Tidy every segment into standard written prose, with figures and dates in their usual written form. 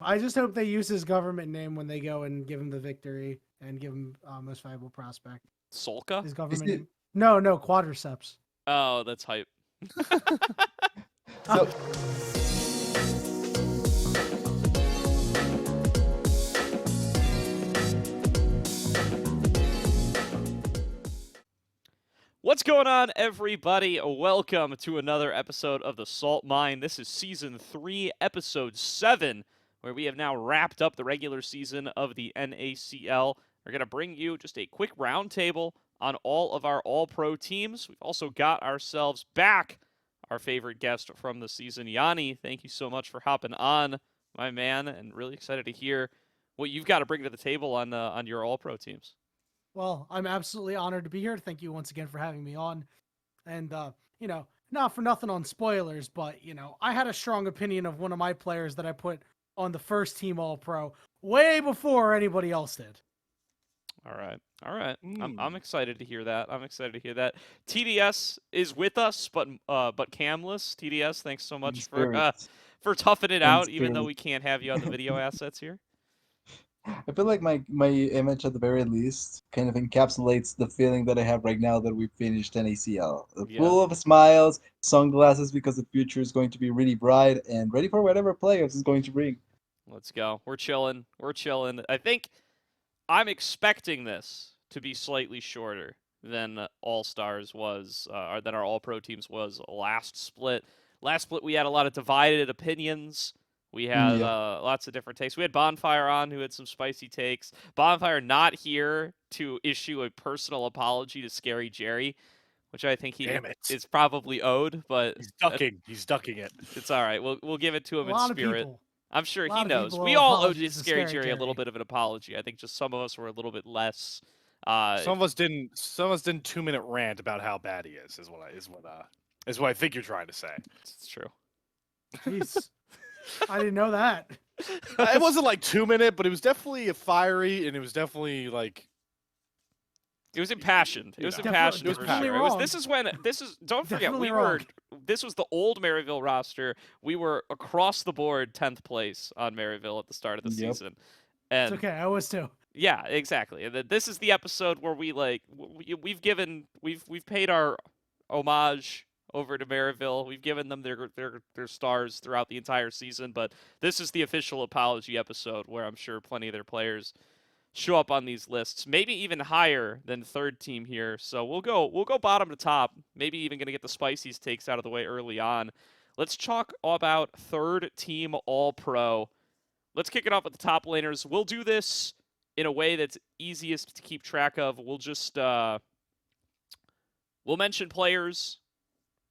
I just hope they use his government name when they go and give him the victory and give him most valuable prospect. Solka? His Is government it name. No, Quadriceps. Oh, that's hype. so? What's going on, everybody? Welcome to another episode of The Salt Mine. This is Season 3, Episode 7, where we have now wrapped up the regular season of the NACL. We're going to bring you just a quick roundtable on all of our All-Pro teams. We've also got ourselves back our favorite guest from the season, Yanni. Thank you so much for hopping on, my man, and really excited to hear what you've got to bring to the table on your All-Pro teams. Well, I'm absolutely honored to be here. Thank you once again for having me on. And, not for nothing on spoilers, but, I had a strong opinion of one of my players that I put on the first team All-Pro way before anybody else did. All right. I'm excited to hear that. TDS is with us, but camless. TDS, thanks so much for toughing it out, even though we can't have you on the video assets here. I feel like my image at the very least kind of encapsulates the feeling that I have right now that we finished an ACL. Full of smiles, sunglasses because the future is going to be really bright and ready for whatever playoffs is going to bring. Let's go. We're chilling. I think I'm expecting this to be slightly shorter than All-Stars was, or than our All-Pro teams was last split. Last split we had a lot of divided opinions. We had lots of different takes. We had Bonfire on, who had some spicy takes. Bonfire not here to issue a personal apology to Scary Jerry, which I think he is probably owed, but He's ducking it. It's all right. We'll give it to him in spirit. I'm sure he knows. We all all owed Scary Jerry a little bit of an apology. I think just some of us were a little bit less. Some of us didn't 2-minute rant about how bad he is. Is what I think you're trying to say. It's true. Jeez. I didn't know that. It wasn't like 2-minute, but it was definitely fiery, and it was definitely like. It was impassioned. It was impassioned. It was definitely wrong. Don't forget, definitely wrong. This was the old Maryville roster. We were across the board 10th place on Maryville at the start of the season. And it's okay, I was too. Yeah, exactly. And this is the episode where we've paid our homage over to Maryville. We've given them their stars throughout the entire season, but this is the official apology episode where I'm sure plenty of their players show up on these lists, maybe even higher than third team here. So we'll go bottom to top, maybe even going to get the Spicy's takes out of the way early on. Let's talk about third team All-Pro. Let's kick it off with the top laners. We'll do this in a way that's easiest to keep track of. We'll just we'll mention players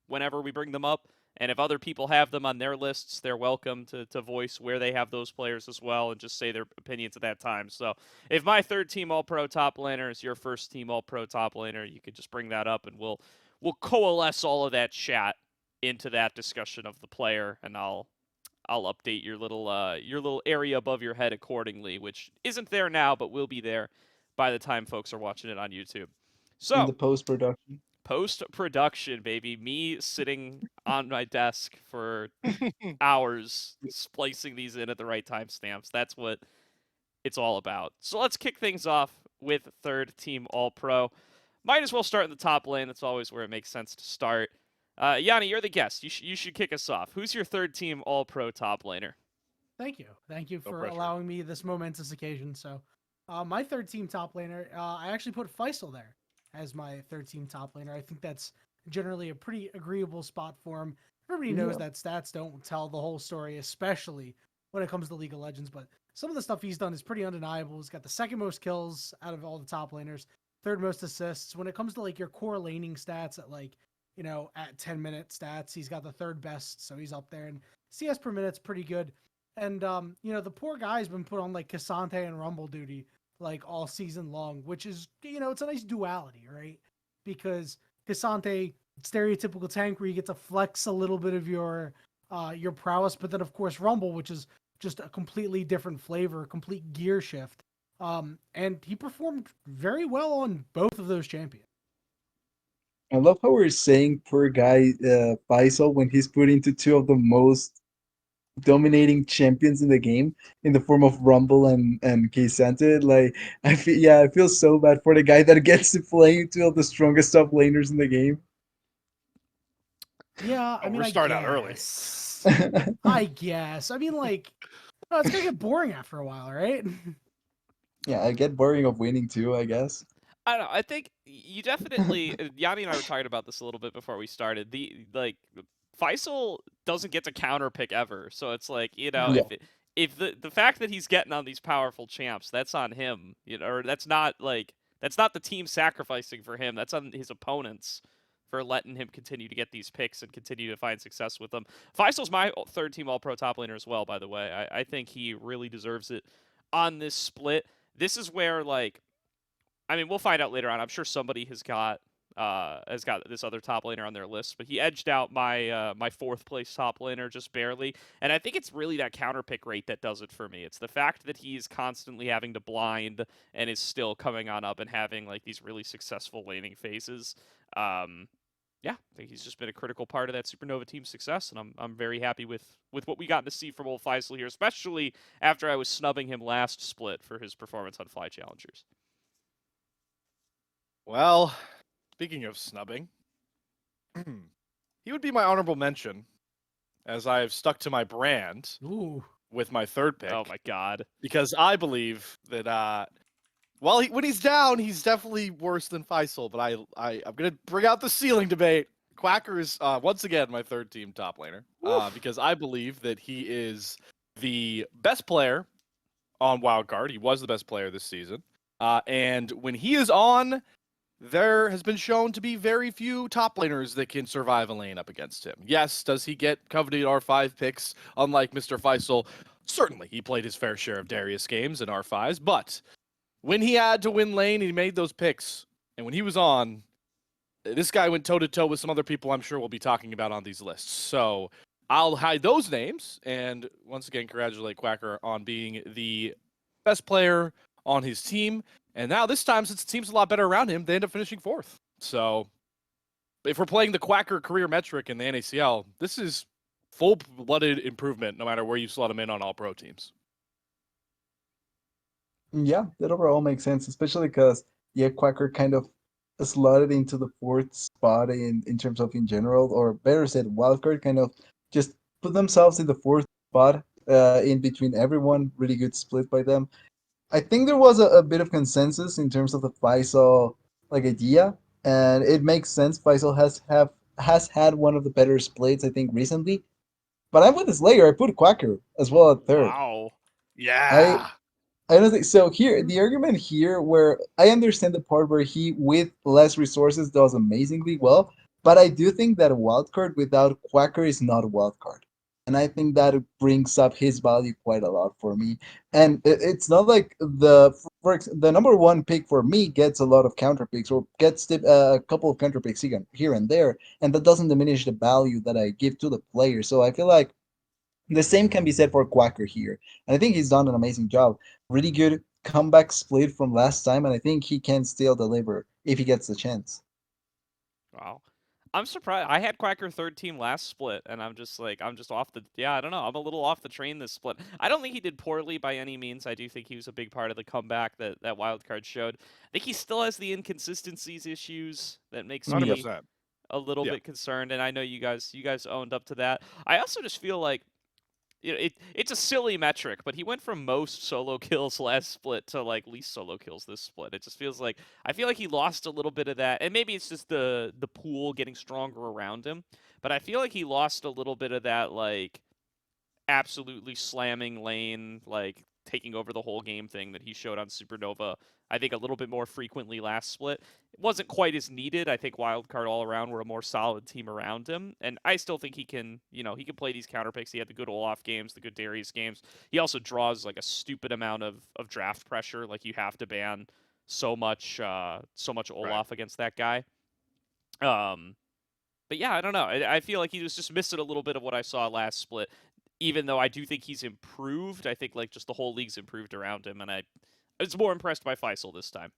whenever we bring them up, and if other people have them on their lists, they're welcome to voice where they have those players as well and just say their opinions at that time. So if my third team All-Pro top laner is your first team All-Pro top laner, you could just bring that up, and we'll coalesce all of that chat into that discussion of the player, and I'll update your little area above your head accordingly, which isn't there now, but will be there by the time folks are watching it on YouTube. So in the post-production. Post-production, baby. Me sitting on my desk for hours, splicing these in at the right timestamps. That's what it's all about. So let's kick things off with third team All-Pro. Might as well start in the top lane. That's always where it makes sense to start. Yanni, you're the guest. You should kick us off. Who's your third team All-Pro top laner? Thank you for allowing me this momentous occasion. So, my third team top laner, I actually put Faisal there as my third team top laner. I think that's generally a pretty agreeable spot for him. Everybody knows that stats don't tell the whole story, especially when it comes to League of Legends, but some of the stuff he's done is pretty undeniable. He's got the second most kills out of all the top laners, third most assists. When it comes to like your core laning stats at 10-minute stats, he's got the third best, so he's up there. And CS per minute's pretty good. And the poor guy's been put on like Cassante and Rumble duty like all season long, which is, it's a nice duality, right? Because Cassante, stereotypical tank where you get to flex a little bit of your prowess, but then of course Rumble, which is just a completely different flavor, complete gear shift. And he performed very well on both of those champions. I love how we're saying poor guy Faisal when he's put into two of the most dominating champions in the game in the form of Rumble and K'Sante. Like I feel so bad for the guy that gets to play two of the strongest top laners in the game. Yeah, I Oh, mean, we're I starting out early. guess. I guess. I mean, like, oh, it's gonna get boring after a while, right? Yeah, I get boring of winning too, I guess. I don't know. I think you definitely Yanni and I were talking about this a little bit before we started. Faisal doesn't get to counter pick ever, so it's like No. if the fact that he's getting on these powerful champs, that's on him, or that's not the team sacrificing for him. That's on his opponents for letting him continue to get these picks and continue to find success with them. Faisal's my third team All Pro top laner as well, by the way. I think he really deserves it on this split. This is where I mean, we'll find out later on. I'm sure somebody has got this other top laner on their list, but he edged out my fourth place top laner just barely. And I think it's really that counter pick rate that does it for me. It's the fact that he's constantly having to blind and is still coming on up and having like these really successful laning phases. Yeah, I think he's just been a critical part of that Supernova team's success, and I'm very happy with what we got to see from old Faisal here, especially after I was snubbing him last split for his performance on Fly Challengers. Well, speaking of snubbing, he would be my honorable mention, as I've stuck to my brand Ooh. with my third pick. Oh my god! Because I believe that when he's down, he's definitely worse than Faisal. But I'm gonna bring out the ceiling debate. Quacker is once again my third team top laner because I believe that he is the best player on Wildcard. He was the best player this season, and when he is on, there has been shown to be very few top laners that can survive a lane up against him. Yes, does he get coveted R5 picks unlike Mr. Faisal? Certainly, he played his fair share of Darius games in R5s, but when he had to win lane, he made those picks. And when he was on, this guy went toe-to-toe with some other people I'm sure we'll be talking about on these lists. So I'll hide those names, and once again, congratulate Quacker on being the best player on his team. And now this time, since the team's a lot better around him, they end up finishing fourth. So if we're playing the Quacker career metric in the NACL, this is full-blooded improvement no matter where you slot him in on all pro teams. Yeah, that overall makes sense, especially because Quacker kind of slotted into the fourth spot in terms of in general, or better said, Wildcard kind of just put themselves in the fourth spot in between everyone. Really good split by them. I think there was a bit of consensus in terms of the Faisal idea, and it makes sense. Faisal has had one of the better splits I think recently, but I'm with Slayer. I put Quacker as well at third. Wow. I Yeah. I don't think so. Here, the argument here, where I understand the part where he, with less resources, does amazingly well, but I do think that a wildcard without Quacker is not a wildcard, and I think that brings up his value quite a lot for me. And it's not like the number one pick for me gets a lot of counter picks or gets a couple of counter picks here and there, and that doesn't diminish the value that I give to the player. So I feel like the same can be said for Quacker here. And I think he's done an amazing job. Really good comeback split from last time, and I think he can still deliver if he gets the chance. Wow. I'm surprised. I had Quacker third team last split, and I'm just off the, I don't know. I'm a little off the train this split. I don't think he did poorly by any means. I do think he was a big part of the comeback that Wildcard showed. I think he still has the inconsistencies issues that makes me 100%. a little Yeah. bit concerned, and I know you guys owned up to that. I also just feel like it's a silly metric, but he went from most solo kills last split to least solo kills this split. It just feels like I feel like he lost a little bit of that, and maybe it's just the pool getting stronger around him. But I feel like he lost a little bit of that absolutely slamming lane, taking over the whole game thing that he showed on Supernova. I think a little bit more frequently last split. It wasn't quite as needed. I think Wildcard all around were a more solid team around him. And I still think he can play these counter picks. He had the good Olaf games, the good Darius games. He also draws a stupid amount of draft pressure. You have to ban so much Olaf against that guy. But yeah, I don't know. I feel like he was just missing a little bit of what I saw last split. Even though I do think he's improved, I think just the whole league's improved around him, and I was more impressed by Faisal this time.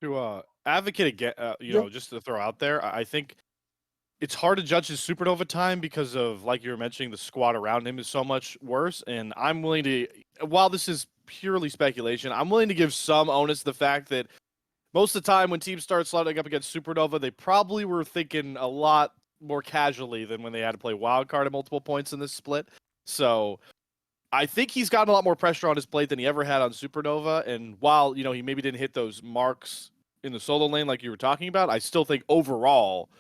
To advocate again, just to throw out there, I think it's hard to judge his Supernova time because of, like you were mentioning, the squad around him is so much worse. And I'm willing to, while this is purely speculation, I'm willing to give some onus to the fact that most of the time when teams start slotting up against Supernova, they probably were thinking a lot more casually than when they had to play wildcard at multiple points in this split. So I think he's gotten a lot more pressure on his plate than he ever had on Supernova. And while, he maybe didn't hit those marks in the solo lane like you were talking about, I still think overall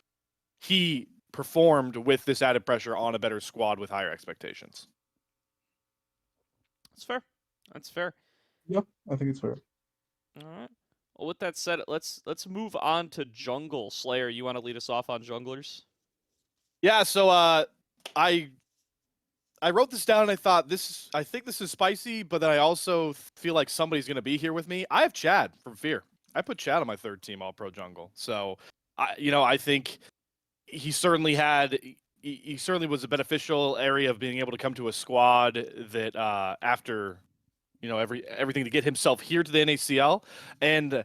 he performed with this added pressure on a better squad with higher expectations. That's fair. That's fair. Yep, I think it's fair. All right. Well, with that said, let's move on to jungle. Slayer, you want to lead us off on junglers? Yeah. So I wrote this down and I thought I think this is spicy, but then I also feel like somebody's gonna be here with me. I have Chad from Fear. I put Chad on my third team All Pro jungle. So I think he certainly was a beneficial area of being able to come to a squad that after everything to get himself here to the NACL. And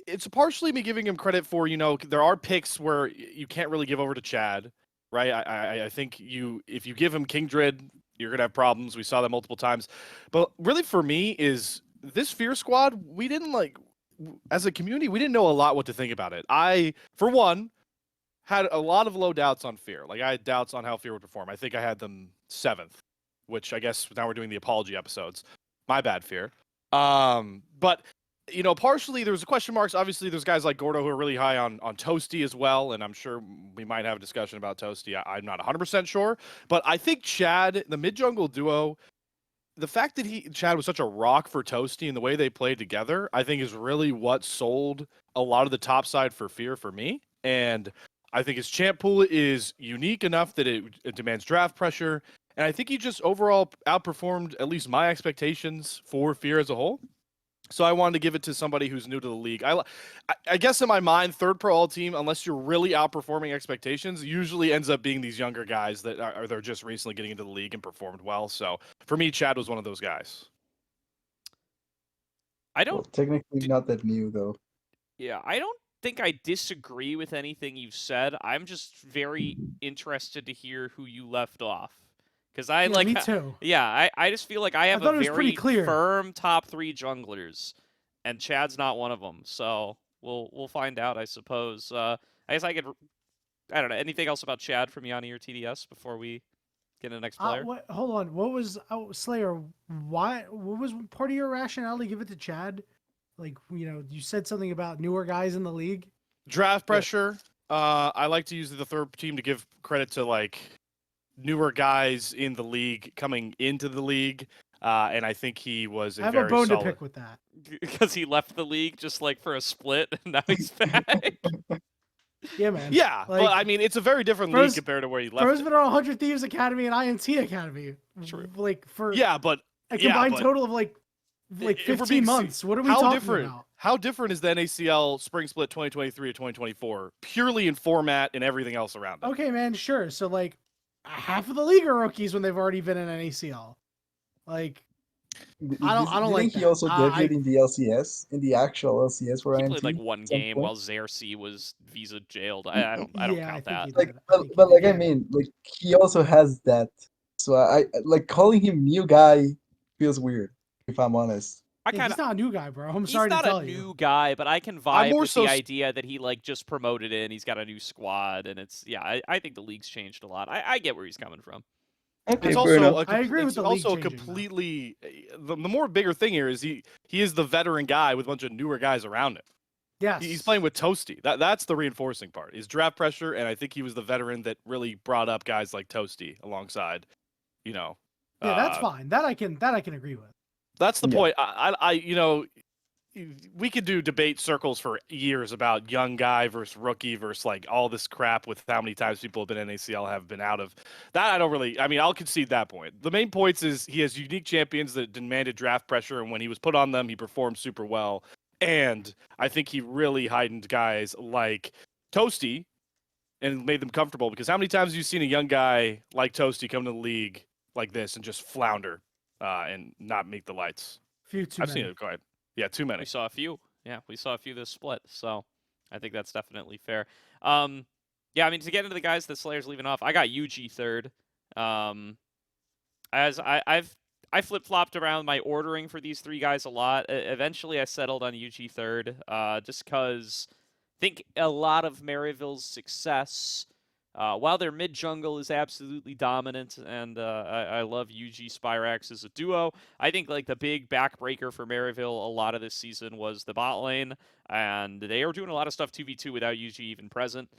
it's partially me giving him credit for, there are picks where you can't really give over to Chad, right? I think if you give him Kingdred, you're gonna have problems. We saw that multiple times. But really for me is this Fear squad, we didn't as a community, we didn't know a lot what to think about it. I, for one, had a lot of low doubts on Fear. Like, I had doubts on how Fear would perform. I think I had them 7th, which I guess now we're doing the apology episodes. My bad, Fear. But, partially there was question marks. Obviously, there's guys like Gordo who are really high on Toasty as well, and I'm sure we might have a discussion about Toasty. I'm not 100% sure. But I think Chad, the mid-jungle duo, the fact that Chad was such a rock for Toasty and the way they played together, I think is really what sold a lot of the top side for Fear for me. And I think his champ pool is unique enough that it demands draft pressure. And I think he just overall outperformed at least my expectations for Fear as a whole. So I wanted to give it to somebody who's new to the league. I guess in my mind, third pro all team, unless you're really outperforming expectations, usually ends up being these younger guys that they're just recently getting into the league and performed well. So for me, Chad was one of those guys. Technically not that new though. Yeah, I don't think I disagree with anything you've said. I'm just very interested to hear who you left off. Because me too. Yeah, I just feel like I have a very clear. firm top 3 junglers, and Chad's not one of them. So we'll find out, I suppose. I guess I don't know, anything else about Chad from Yanni or TDS before we get to the next player? Hold on. What was Slayer? What was part of your rationale to give it to Chad? Like, you said something about newer guys in the league. Draft pressure. I like to use the third team to give credit to newer guys in the league coming into the league, and I think he was I have a bone to pick with that because he left the league just for a split, and now he's back. Yeah, man. Yeah, but I mean, it's a very different league compared to where he left. Bro's been on 100 Thieves Academy and INT Academy. True. For but a combined total of 15 months. What are we talking about? How different is the NACL Spring Split 2023 to 2024, purely in format and everything else around it? Okay, man, sure. So half of the league are rookies when they've already been in NACL. I don't like that. He also debuted in the LCS, in the actual LCS where he INT played one game while Xerxes was visa jailed. I don't count that. I mean, he also has that. So I calling him new guy feels weird, if I'm honest. He's not a new guy, bro. I'm sorry to tell you. He's not a new guy, but I can vibe with the idea that he just promoted in. He's got a new squad, and I think the league's changed a lot. I get where he's coming from. Okay, it's also I agree with the league also changing, completely the more bigger thing here is he is the veteran guy with a bunch of newer guys around him. Yes. He's playing with Toasty. That's the reinforcing part. Is draft pressure, and I think he was the veteran that really brought up guys like Toasty alongside, Yeah, that's fine. That I can agree with. That's the point. We could do debate circles for years about young guy versus rookie versus all this crap with how many times people have been in ACL have been out of that. I'll concede that point. The main points is he has unique champions that demanded draft pressure, and when he was put on them, he performed super well. And I think he really heightened guys like Toasty and made them comfortable, because how many times have you seen a young guy like Toasty come to the league like this and just flounder and not make the lights? I've seen it. Go ahead. Yeah, too many. We saw a few. Yeah, we saw a few this split, so I think that's definitely fair. Yeah, I mean, to get into the guys that Slayer's leaving off, I got UG third. As I flip-flopped around my ordering for these three guys a lot. Eventually, I settled on UG third, just because I think a lot of Maryville's success, while their mid-jungle is absolutely dominant, and I love UG Spyrax as a duo, I think like the big backbreaker for Maryville a lot of this season was the bot lane, and they are doing a lot of stuff 2v2 without UG even present.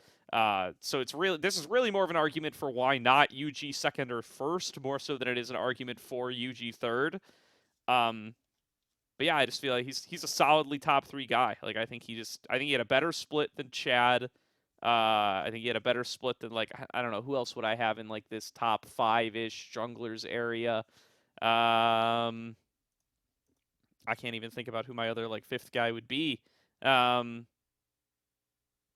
So this is really more of an argument for why not UG second or first, more so than it is an argument for UG third. But yeah, I just feel like he's a solidly top 3 guy. Like I think he had a better split than Chad. I think he had a better split than like I don't know who else would I have in like this top 5-ish junglers area. I can't even think about who my other like 5th guy would be.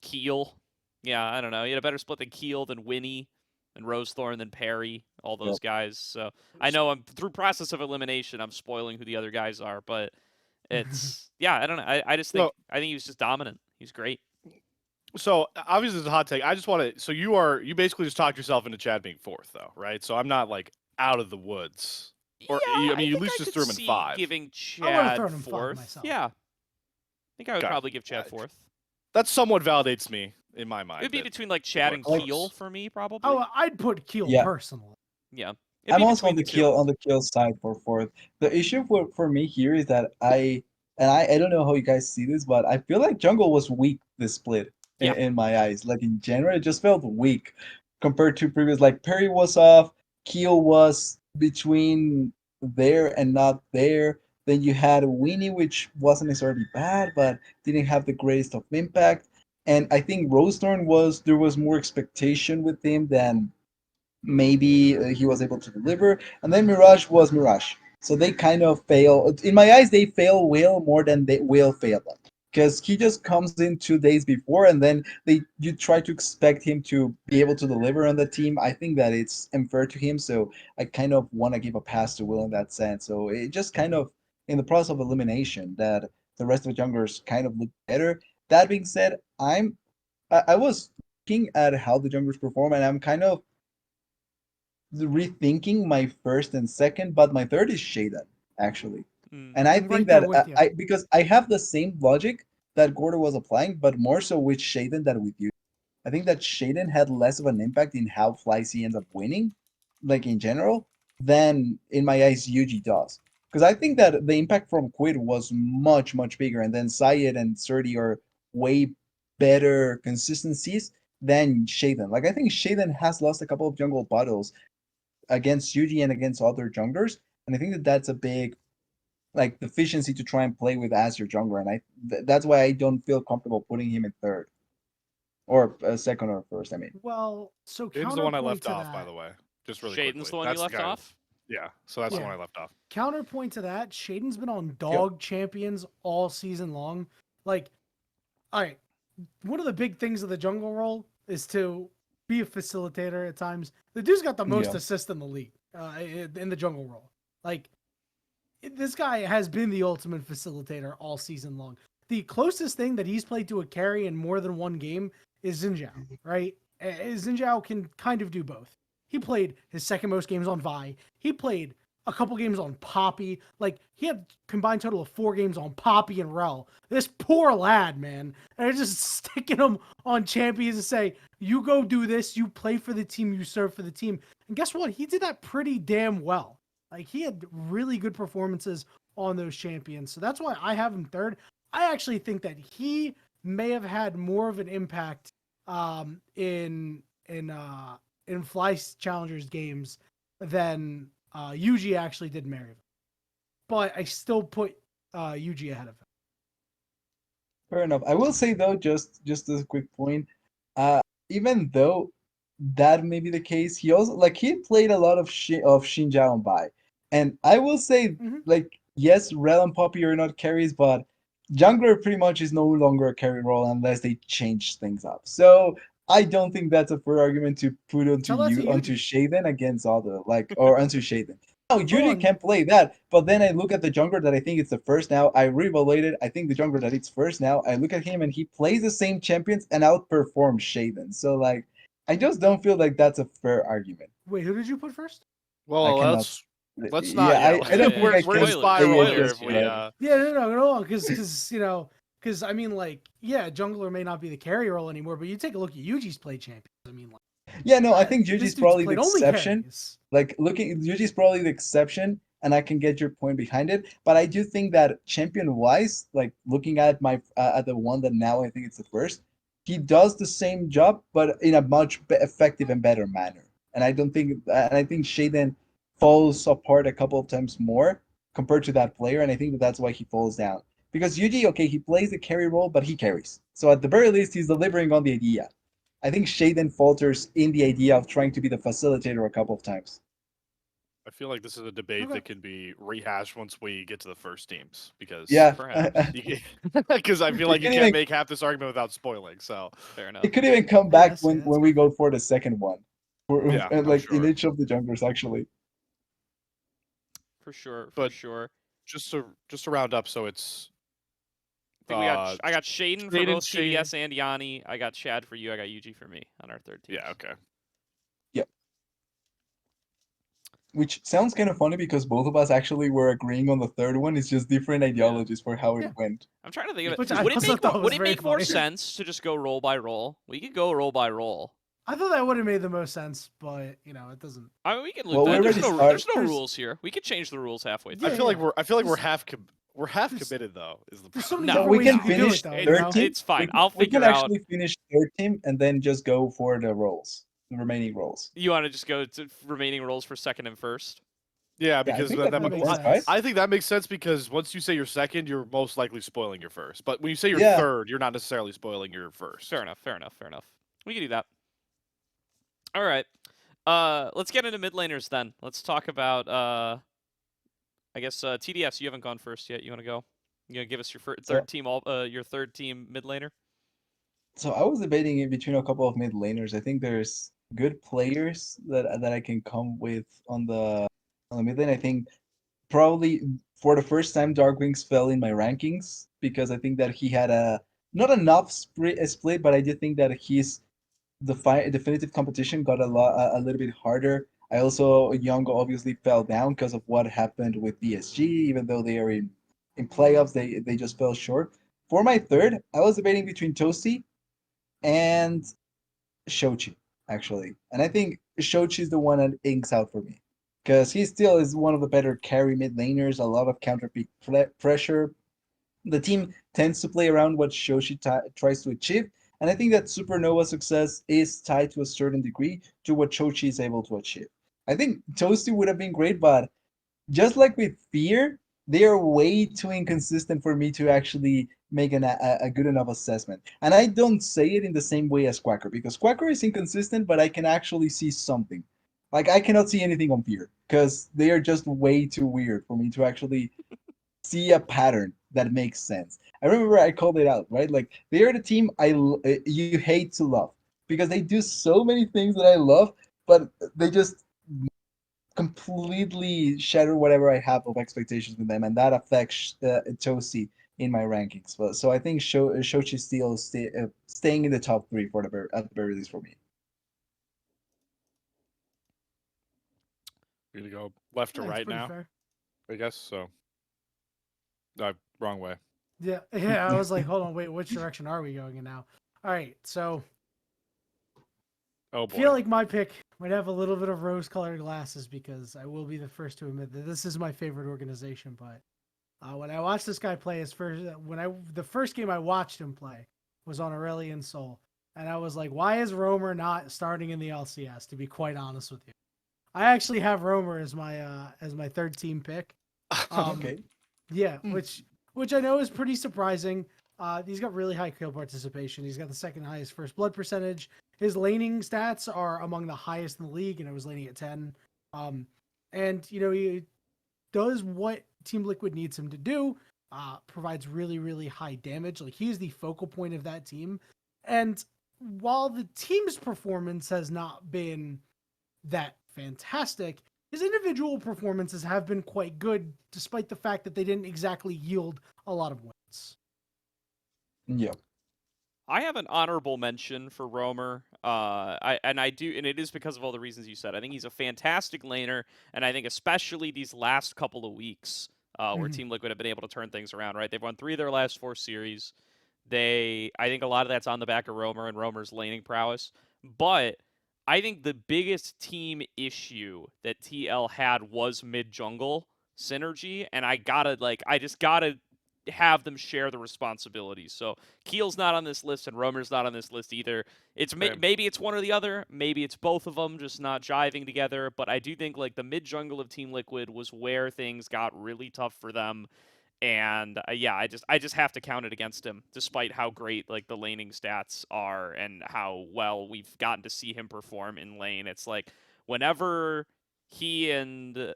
Keel. Yeah, I don't know. He had a better split than Keel, than Winnie, than Rosethorn, than Perry, all those guys. So I know I'm through process of elimination, I'm spoiling who the other guys are, but it's yeah, I don't know. I just think I think he was just dominant. He's great. So obviously it's a hot take. I just want to. So you basically just talked yourself into Chad being 4th, though, right? So I'm not like out of the woods. Or yeah, I mean, you at least I just threw him in 5. Giving I would have Chad thrown him 4th. myself. Yeah, I think I would probably give Chad 4th. That somewhat validates me in my mind. It'd be between like Chad and Keel for me, probably. Oh, I'd put Keel personally. Yeah. I'm also on the Keel side for 4th. The issue for me here is that I don't know how you guys see this, but I feel like jungle was weak this split in my eyes. Like in general, it just felt weak compared to previous. Like Perry was off, Keel was between there and not there. Then you had Winnie, which wasn't necessarily bad, but didn't have the greatest of impact. And I think Rosethorn there was more expectation with him than maybe he was able to deliver. And then Mirage was Mirage. So they kind of fail. In my eyes, they fail Will more than they will fail them. Because he just comes in 2 days before, and then you try to expect him to be able to deliver on the team. I think that it's unfair to him, so I kind of want to give a pass to Will in that sense. So it just kind of, in the process of elimination, that the rest of the junglers kind of look better. That being said, I was looking at how the junglers perform, and I'm kind of rethinking my 1st and 2nd, but my 3rd is Shaden, actually. And I think that because I have the same logic that Gordo was applying, but more so with Shaden than with you. I think that Shaden had less of an impact in how Flycy ends up winning, like in general, than in my eyes Yuji does. Because I think that the impact from Quid was much, much bigger, and then Syed and Surdy are way better consistencies than Shaden. Like I think Shaden has lost a couple of jungle battles against Yuji and against other junglers, and I think that that's a big like deficiency to try and play with as your jungler, and that's why I don't feel comfortable putting him in 3rd or 2nd or 1st. I mean, well, so Shaden's the one I left off, by the way. Just really quickly. Shaden's the one you left off? Yeah, so that's the one I left off. Counterpoint to that, Shaden's been on dog champions all season long. Like, all right, one of the big things of the jungle role is to be a facilitator at times. The dude's got the most assists in the league in the jungle role. Like, this guy has been the ultimate facilitator all season long. The closest thing that he's played to a carry in more than one game is Xin Zhao, right? Xin Zhao can kind of do both. He played his 2nd most games on Vi. He played a couple games on Poppy. Like, he had combined total of 4 games on Poppy and Rel. This poor lad, man. And they're just sticking him on champions and say, you go do this, you play for the team, you serve for the team. And guess what? He did that pretty damn well. Like, he had really good performances on those champions. So that's why I have him 3rd. I actually think that he may have had more of an impact in Fly Challengers games than Yuji actually did Maryville. But I still put Yuji ahead of him. Fair enough. I will say though, just as a quick point, even though that may be the case, he also he played a lot of Xin Zhao and Bai. And I will say, yes, Rel and Poppy are not carries, but jungler pretty much is no longer a carry role unless they change things up. So I don't think that's a fair argument to put onto Shaden against other or onto Shaden. No, Hold Yuji on. can play that, but then I look at the jungler that I think it's the first now. I reevaluated. I think the jungler that it's first now. I look at him and he plays the same champions and outperforms Shaden. So like, I just don't feel like that's a fair argument. Wait, who did you put first? I Well, cannot. let's Yeah, not yet. I don't think we're I we're gonna can spoilers, say it spoiler just if we yet. Yeah, no, because you know, because I mean, like, yeah, jungler may not be the carry role anymore, but you take a look at Yuji's play champions. I mean, like, Yeah, no, I think this Yuji's dude's probably the played only exception. carries. Like looking, Yuji's probably the exception, and I can get your point behind it. But I do think that champion wise, like looking at my at the one that now I think it's the first, he does the same job, but in a much effective and better manner. And I don't think, and I think Shaden falls apart a couple of times more compared to that player, and I think that that's why he falls down. Because Yuji, okay, he plays the carry role, but he carries. So at the very least, he's delivering on the idea. I think Shaden falters in the idea of trying to be the facilitator a couple of times. I feel like this is a debate Okay. that can be rehashed once we get to the first teams because Yeah, Perhaps. because I feel like you could can't even make half this argument without spoiling. So Fair enough. it could even come Yeah, back that's when we fair. go for the second one, yeah, I'm like in sure. each of the junglers actually. For sure. For But sure. just to round up, so it's I think I got Shaden for Shaden, both TDS and Yanni. I got Chad for you. I got Yuji for me on our third team. yeah, okay. Yep. Which sounds kind of funny because both of us actually were agreeing on the third one. It's just different ideologies for how it Yeah. went. I'm trying to think of it. Which I Would it also make thought would was it very make more funny. sense to just go roll by roll? We could go roll by roll. I thought that would have made the most sense, but you know, it doesn't. I mean, we can Well, loop we that. already There's no there's- rules here. We could change the rules halfway Yeah, through. I feel like we're There's- half there's- committed though. Is the There's so many No, different we ways can you could do finish it, though. third You know? team. It's fine. We can, I'll we figure can out. actually finish third team and then just go for the roles, the remaining roles. You want to just go to remaining rolls for second and first? Yeah, I because think that, that makes makes sense. right. I think that makes sense because once you say you're second, you're most likely spoiling your first. But when you say you're Yeah. third, you're not necessarily spoiling your first. Fair enough. Fair enough. Fair enough. We can do that. All right. Let's get into mid laners then. Let's talk about. I guess TDS. You haven't gone first yet. You want to go? You gonna give us your third team your third team mid laner? So I was debating in between a couple of mid laners. I think there's good players that I can come with on the mid lane. I think probably for the first time Darkwings fell in my rankings because I think that he had a not enough split, but I did think that his definitive competition got a little bit harder. I also Young obviously fell down because of what happened with BSG, even though they are in playoffs, they just fell short. For my third, I was debating between Toasty and Shochi, actually. And I think Shochi is the one that inks out for me. Because he still is one of the better carry mid laners, a lot of counter pick pressure. The team tends to play around what Shochi tries to achieve. And I think that Supernova success is tied to a certain degree to what Shochi is able to achieve. I think Toasty would have been great, but just like with Fear, they are way too inconsistent for me to actually make a good enough assessment. And I don't say it in the same way as Quacker, because Quacker is inconsistent, but I can actually see something. Like, I cannot see anything on Fear, because they are just way too weird for me to actually see a pattern that makes sense. I remember I called it out, right? Like, they are the team you hate to love, because they do so many things that I love, but they just completely shatter whatever I have of expectations with them, and that affects Tosi in my rankings. So I think Shochi still staying in the top three for at the very least for me. We're gonna go left to Yeah, it's right pretty now, fair. I guess. So, wrong way. Yeah, yeah. I was like, hold on, wait, which direction are we going in now? All right, so Oh I boy. feel like my pick might have a little bit of rose-colored glasses because I will be the first to admit that this is my favorite organization. But when I watched this guy play the first game I watched him play was on Aurelion Sol, and I was like, why is Romer not starting in the LCS? To be quite honest with you, I actually have Romer as my third team pick. Okay. Yeah, which I know is pretty surprising. He's got really high kill participation. He's got the second highest first blood percentage. His laning stats are among the highest in the league, and I was laning at 10. And you know, he does what Team Liquid needs him to do. Provides really, really high damage. Like, he's the focal point of that team. And while the team's performance has not been that fantastic, his individual performances have been quite good, despite the fact that they didn't exactly yield a lot of wins. Yeah. I have an honorable mention for Romer. I do, and it is because of all the reasons you said. I think he's a fantastic laner, and I think especially these last couple of weeks, where Team Liquid have been able to turn things around. Right, they've won 3 of their last 4 series. I think a lot of that's on the back of Romer and Romer's laning prowess. But I think the biggest team issue that TL had was mid jungle synergy, and I just gotta have them share the responsibilities. So Keel's not on this list and Romer's not on this list either. Maybe it's one or the other, maybe it's both of them just not jiving together, but I do think like the mid jungle of Team Liquid was where things got really tough for them. And yeah, I just have to count it against him, despite how great like the laning stats are and how well we've gotten to see him perform in lane. It's like whenever whenever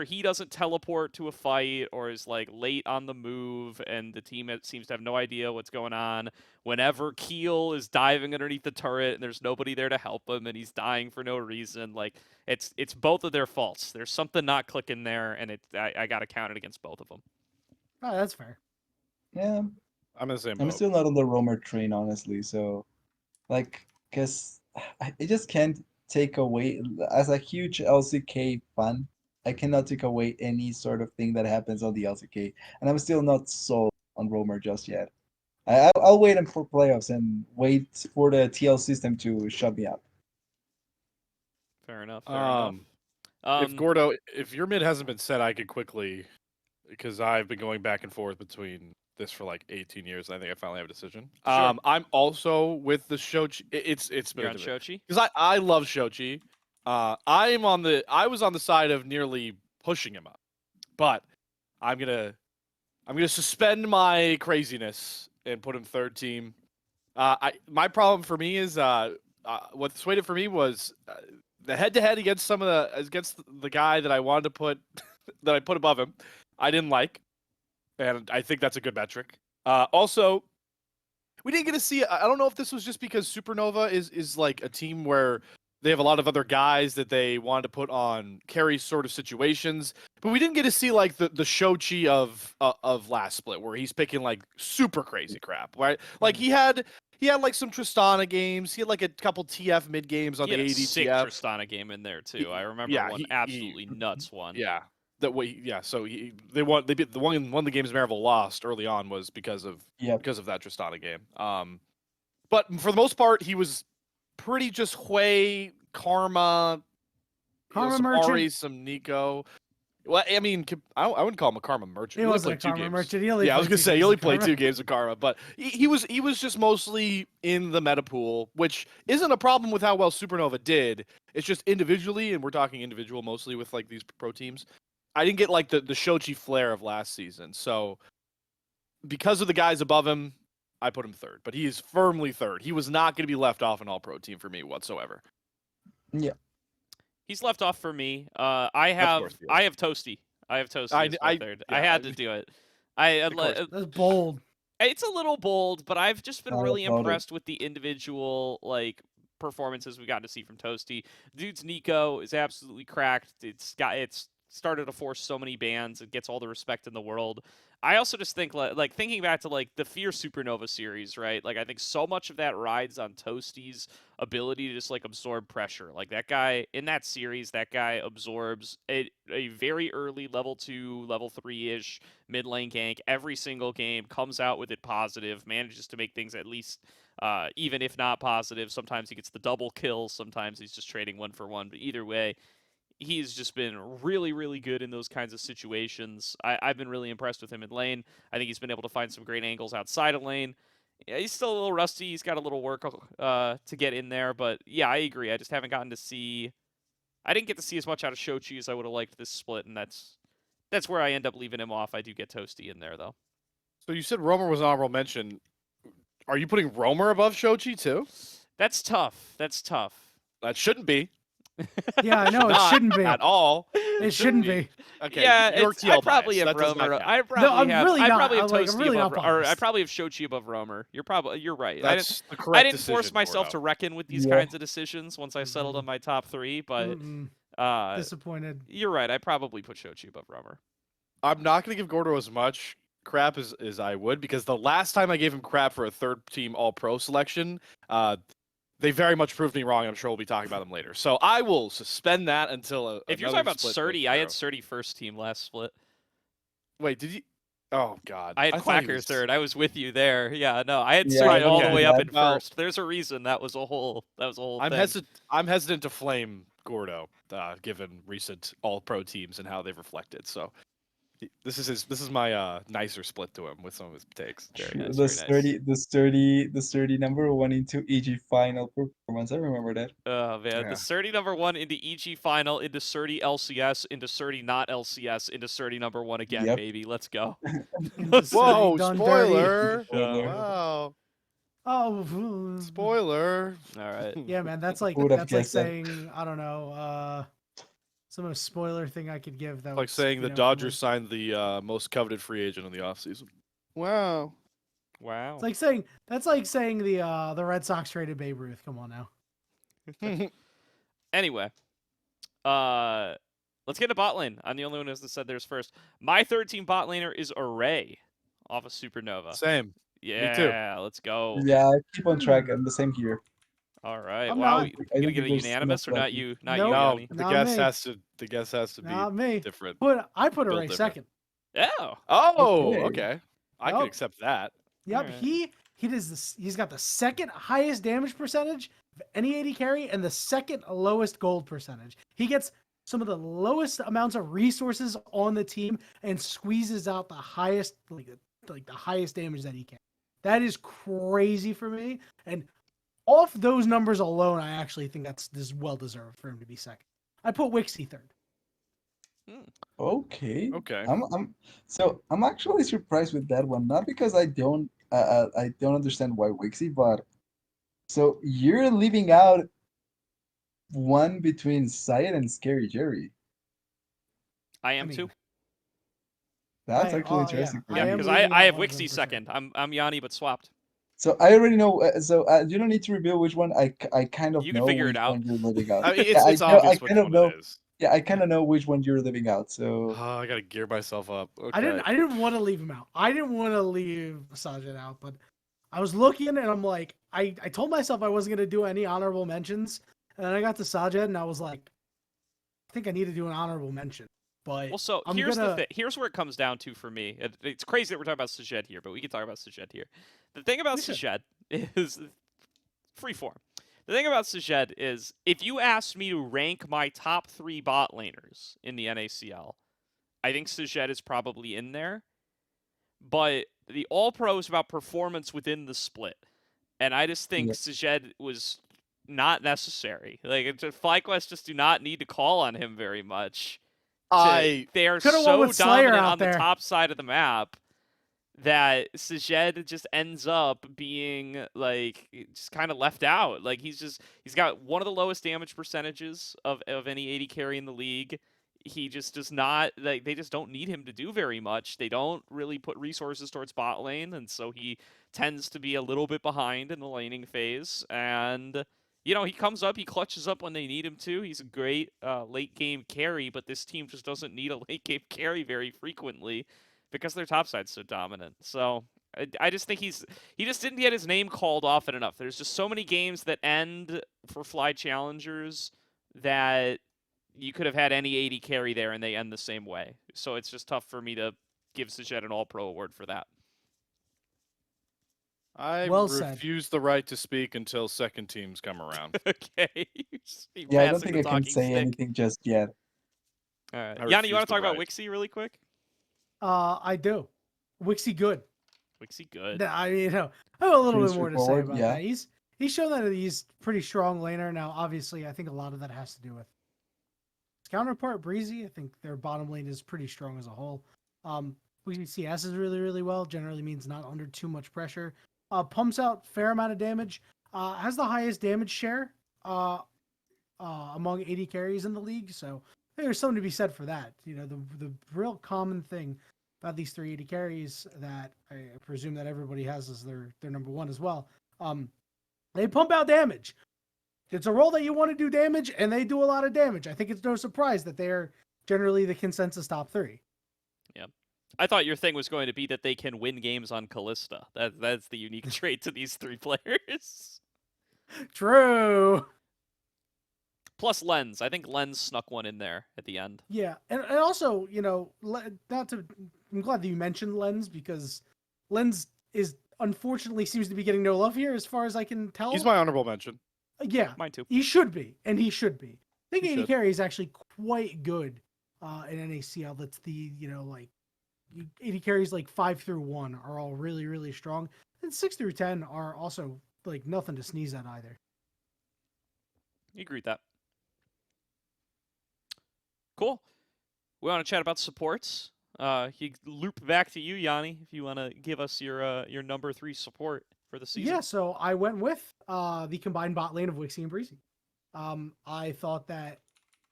he doesn't teleport to a fight or is like late on the move and the team seems to have no idea what's going on, whenever Keel is diving underneath the turret and there's nobody there to help him and he's dying for no reason, like it's both of their faults. There's something not clicking there, and I got to count it against both of them. Oh, that's fair. Yeah. I'm in the same I'm boat. still not on the Romer train, honestly. So, like, cause I just can't take away, as a huge LCK fan, I cannot take away any sort of thing that happens on the LCK, and I'm still not sold on Romer just yet. I'll wait for playoffs and wait for the TL system to shut me up. Fair enough. Fair enough. If Gordo, if your mid hasn't been set, I could quickly, because I've been going back and forth between this for like 18 years, and I think I finally have a decision. Sure. I'm also with the Shochi. It's been You're on Shochi? because I love Shochi. I was on the side of nearly pushing him up, but I'm gonna suspend my craziness and put him third team. My problem for me is what swayed it for me was the head-to-head against the guy that I wanted to put that I put above him. I didn't like, and I think that's a good metric. Also, we didn't get to see. I don't know if this was just because Supernova is like a team where they have a lot of other guys that they wanted to put on carry sort of situations, but we didn't get to see like the Shochi of last split where he's picking like super crazy crap, right? Like he had like some Tristana games. He had like a couple TF mid games on the AD sick TF. Tristana game in there too. I remember one absolutely nuts one. Yeah. So they won the games Marival lost early on was because of that Tristana game. But for the most part, he was pretty just Hui, Karma, some Merchant. Ari, some Nico. Well, I mean, I wouldn't call him a Karma Merchant. He wasn't a Karma Merchant. I was gonna say he only played 2 games of Karma, but he was just mostly in the meta pool, which isn't a problem with how well Supernova did. It's just individually, and we're talking individual mostly with like these pro teams. I didn't get like the Shochi flair of last season, so because of the guys above him, I put him third. But he is firmly third. He was not going to be left off an all-pro team for me whatsoever. Yeah, he's left off for me. I have Toasty. I have Toasty as third. I had to do it. That's bold. It's a little bold, but I've just been really impressed with the individual like performances we got to see from Toasty. Dude's Nico is absolutely cracked. It's started to force so many bans. It gets all the respect in the world. I also just think like thinking back to like the Fear Supernova series, right? Like I think so much of that rides on Toasty's ability to just like absorb pressure. Like that guy in that series, that guy absorbs a very early level 2, level 3-ish mid lane gank every single game, comes out with it positive, manages to make things at least even if not positive. Sometimes he gets the double kill, sometimes he's just trading 1 for 1, but either way, he's just been really, really good in those kinds of situations. I've been really impressed with him in lane. I think he's been able to find some great angles outside of lane. Yeah, he's still a little rusty. He's got a little work to get in there. But yeah, I agree. I just haven't gotten to see... I didn't get to see as much out of Shochi as I would have liked this split, and that's where I end up leaving him off. I do get Toasty in there, though. So you said Romer was an honorable mention. Are you putting Romer above Shochi, too? That's tough. That shouldn't be. Yeah, I know, it shouldn't be. At all. It shouldn't be. Okay, yeah, I probably have Romer. I probably have Toasty above Romer. I probably have Shochi above Romer. You're right. That's the correct I didn't decision, force myself Gordo. to reckon with these kinds of decisions once I settled on my top 3, but Disappointed. You're right. I probably put Shochi above Rummer. I'm not going to give Gordo as much crap as I would, because the last time I gave him crap for a third team All-Pro selection, they very much proved me wrong. I'm sure we'll be talking about them later. So I will suspend that until If you're another talking about split Surdy, goes I had through. Surdy first team last split. Wait, did you? Oh God, I had thought he Quacker was- third. I was with you there. Yeah, no, I had Yeah, Surdy Right, all the okay. way up in Well, first. There's a reason that was a whole I'm thing. I'm hesitant to flame Gordo, given recent All-Pro teams and how they've reflected. So this is my nicer split to him with some of his takes. Very True. nice, The very nice. the sturdy number one into EG final performance. I remember that. Oh man, Yeah. the Surdy number 1 into EG final, into Surdy LCS, into Surdy not LCS, into Surdy number 1 again, Yep. baby. Let's go. Into Surdy Whoa! done Spoiler! Spoiler. Wow! Oh, Spoiler! All right. yeah, man. That's like Who would have guessed that? saying, I don't know, some spoiler thing I could give that Like was, saying the from Dodgers signed the most coveted free agent in the offseason. Wow. Wow. It's like saying that's like saying the Red Sox traded Babe Ruth. Come on now. Anyway, let's get to bot lane. I'm the only one who hasn't said theirs first. My third team bot laner is Array off of Supernova. Same. Yeah, let's go. Yeah, keep on track. I'm the same here. All right. I'm wow, not. we I gonna don't get a think there's unanimous or enough not left. you? Not Nope. you, No, Yanni. the Not guess me. has to be Not me. different. I put Built Array different. second. Oh. Oh, Okay. okay. I can Nope. accept that. Yep, Alright. he does this. He's got the second highest damage percentage of any AD carry and the second lowest gold percentage. He gets some of the lowest amounts of resources on the team and squeezes out the highest, like the highest damage that he can. That is crazy for me. And off those numbers alone, I actually think this is well deserved for him to be second. I put Wixie third. Okay. Okay. I'm actually surprised with that one. Not because I don't understand why Wixie, but so you're leaving out one between Syed and Scary Jerry. I am mean, too. That's I- actually yeah, interesting. for I Yeah, me. am because leaving I out have one of them Wixie for sure. second. I'm Yanni, but swapped. So I already know. You don't need to reveal which one. I kind of You can know figure it which out. one you're leaving out. I mean, Yeah, it's I know. I obvious which kind of one know. it is. Yeah, I kind of know which one you're leaving out. So Oh, I gotta gear myself up. Okay. I didn't want to leave him out. I didn't want to leave Sajid out, but I was looking and I'm like, I told myself I wasn't gonna do any honorable mentions, and then I got to Sajid and I was like, I think I need to do an honorable mention. But Well, so I'm here's the gonna- thing. Here's where it comes down to for me. It's crazy that we're talking about Sajed here, but we can talk about Sajed here. The thing about We should. Sajed is freeform. The thing about Sajed is if you asked me to rank my top 3 bot laners in the NACL, I think Sajed is probably in there. But the All-Pro is about performance within the split. And I just think Yeah. Sajed was not necessary. Like, FlyQuest just do not need to call on him very much. They are Coulda won so with Slayer dominant out on there. the top side of the map that Sajed just ends up being like just kind of left out. Like he's got one of the lowest damage percentages of any AD carry in the league. He just does not like they just don't need him to do very much. They don't really put resources towards bot lane, and so he tends to be a little bit behind in the laning phase. And you know, he comes up, he clutches up when they need him to. He's a great late game carry, but this team just doesn't need a late game carry very frequently because their top side's so dominant. So I just think he just didn't get his name called often enough. There's just so many games that end for Fly Challengers that you could have had any AD carry there and they end the same way. So it's just tough for me to give Sajed an All-Pro award for that. I Well said. refuse the right to speak until second teams come around. Okay. yeah, I don't think I can say anything just yet. All right. I Yanni, you refuse want to the talk about right. Wixie really quick? I do. Wixie good. Wixie good. I mean, I have a little Pretty bit more to say straightforward, about yeah. that. He's shown that he's pretty strong laner. Now, obviously, I think a lot of that has to do with his counterpart Breezy. I think their bottom lane is pretty strong as a whole. Wixie CS is really, really well. Generally means not under too much pressure. Pumps out fair amount of damage. Has the highest damage share among AD carries in the league. So there's something to be said for that. You know, the real common thing about these 3 AD carries that I presume that everybody has as their number one as well. They pump out damage. it's a role that you want to do damage, and they do a lot of damage. I think it's no surprise that they're generally the consensus top 3. Yeah. I thought your thing was going to be that they can win games on Callista. That's the unique trait to these 3 players. True. Plus Lens. I think Lens snuck one in there at the end. Yeah, and also, I'm glad that you mentioned Lens, because Lens unfortunately seems to be getting no love here, as far as I can tell. He's my honorable mention. Yeah, Mine too. he should be, and he should be. I think He AD should. carry is actually quite good in NACL. That's the, AD carries like 5 through 1 are all really, really strong. And 6 through 10 are also like nothing to sneeze at either. You agree with that? Cool. We want to chat about supports. You loop back to you, Yanni, if you want to give us your number 3 support for the season. Yeah, so I went with the combined bot lane of Wixie and Breezy. I thought that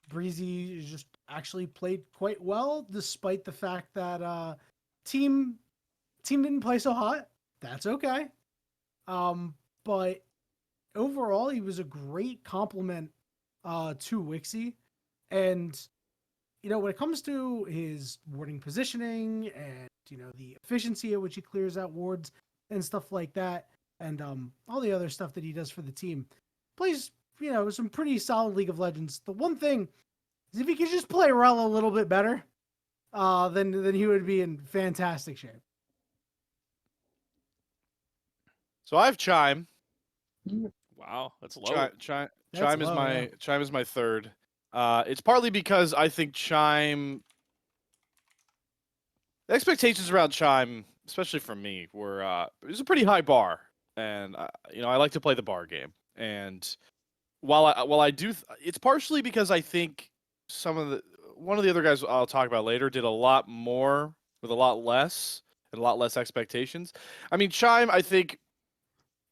Breezy just actually played quite well, despite the fact that team didn't play so hot. That's okay. But overall, he was a great complement to Wixie. And, when it comes to his warding positioning and, the efficiency at which he clears out wards and stuff like that, and all the other stuff that he does for the team, plays, some pretty solid League of Legends. The one thing is, if he could just play Rel a little bit better, then he would be in fantastic shape. So I have Chime. Wow, that's low. Chime That's is low, my yeah. Chime is my 3rd. It's partly because I think Chime. The expectations around Chime, especially from me, were it was a pretty high bar, and I like to play the bar game. And while I do, it's partially because I think one of the other guys I'll talk about later did a lot more with a lot less and a lot less expectations. I mean, Chime, I think,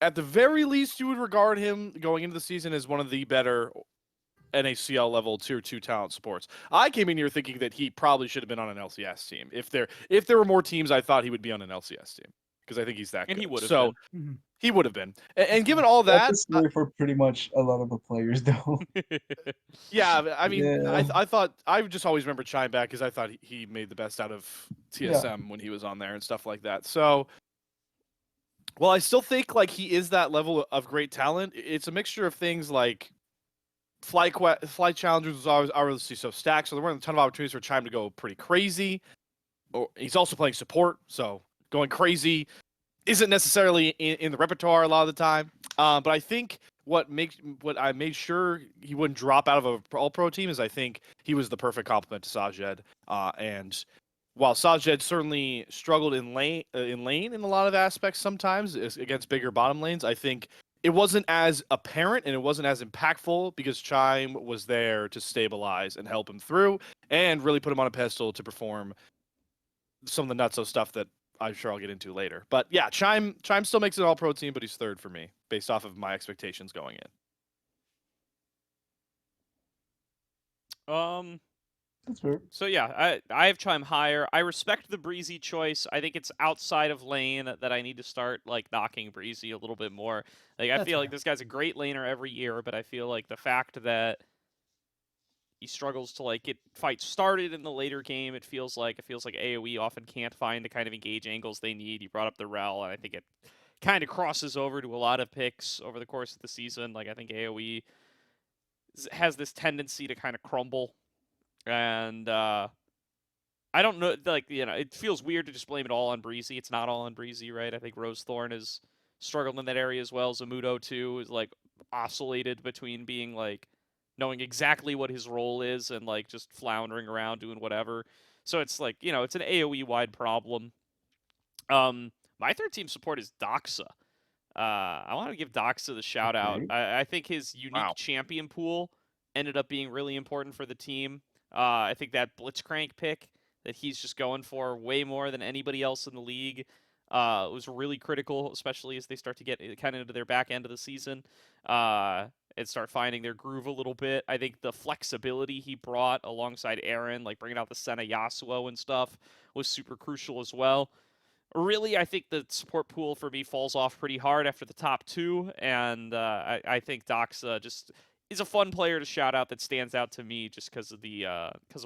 at the very least, you would regard him going into the season as one of the better NACL level tier 2 talent supports. I came in here thinking that he probably should have been on an LCS team. If there were more teams, I thought he would be on an LCS team, because I think he's that good. And he would have so been. he would have been. And given all that, That's the story for pretty much a lot of the players, though. yeah, I mean, Yeah. I thought I just always remember Chime back because I thought he made the best out of TSM when he was on there and stuff like that. So, well, I still think like he is that level of great talent. It's a mixture of things like flight challengers was always obviously so stacked, so there weren't a ton of opportunities for Chime to go pretty crazy. Or he's also playing support, so going crazy isn't necessarily in the repertoire a lot of the time. But I think what I made sure he wouldn't drop out of a all-pro team is I think he was the perfect complement to Sajed. And while Sajed certainly struggled in lane in a lot of aspects sometimes against bigger bottom lanes, I think it wasn't as apparent and it wasn't as impactful because Chime was there to stabilize and help him through and really put him on a pedestal to perform some of the nutso stuff that I'm sure I'll get into later. But yeah, Chime still makes it all-pro team, but he's 3rd for me based off of my expectations going in. That's fair. So yeah, I have Chime higher. I respect the Breezy choice. I think it's outside of lane that I need to start like knocking Breezy a little bit more. Like I That's feel like fair. this guy's a great laner every year, but I feel like the fact that he struggles to like get fights started in the later game, it feels like AoE often can't find the kind of engage angles they need. You brought up the Rel, and I think it kind of crosses over to a lot of picks over the course of the season. Like I think AoE has this tendency to kind of crumble. And I don't know, like, it feels weird to just blame it all on Breezy. It's not all on Breezy, right? I think Rosethorn has struggled in that area as well. Zamudo, too, is, like, oscillated between being, like, knowing exactly what his role is and, like, just floundering around doing whatever. So it's, like, it's an AoE-wide problem. My 3rd team support is Doxa. I want to give Doxa the shout-out. Okay. I think his unique champion pool ended up being really important for the team. I think that Blitzcrank pick that he's just going for way more than anybody else in the league was really critical, especially as they start to get kind of into their back end of the season and start finding their groove a little bit. I think the flexibility he brought alongside Aaron, like bringing out the Senna Yasuo and stuff, was super crucial as well. really, I think the support pool for me falls off pretty hard after the top two, and I think Doxa just is a fun player to shout out that stands out to me just because of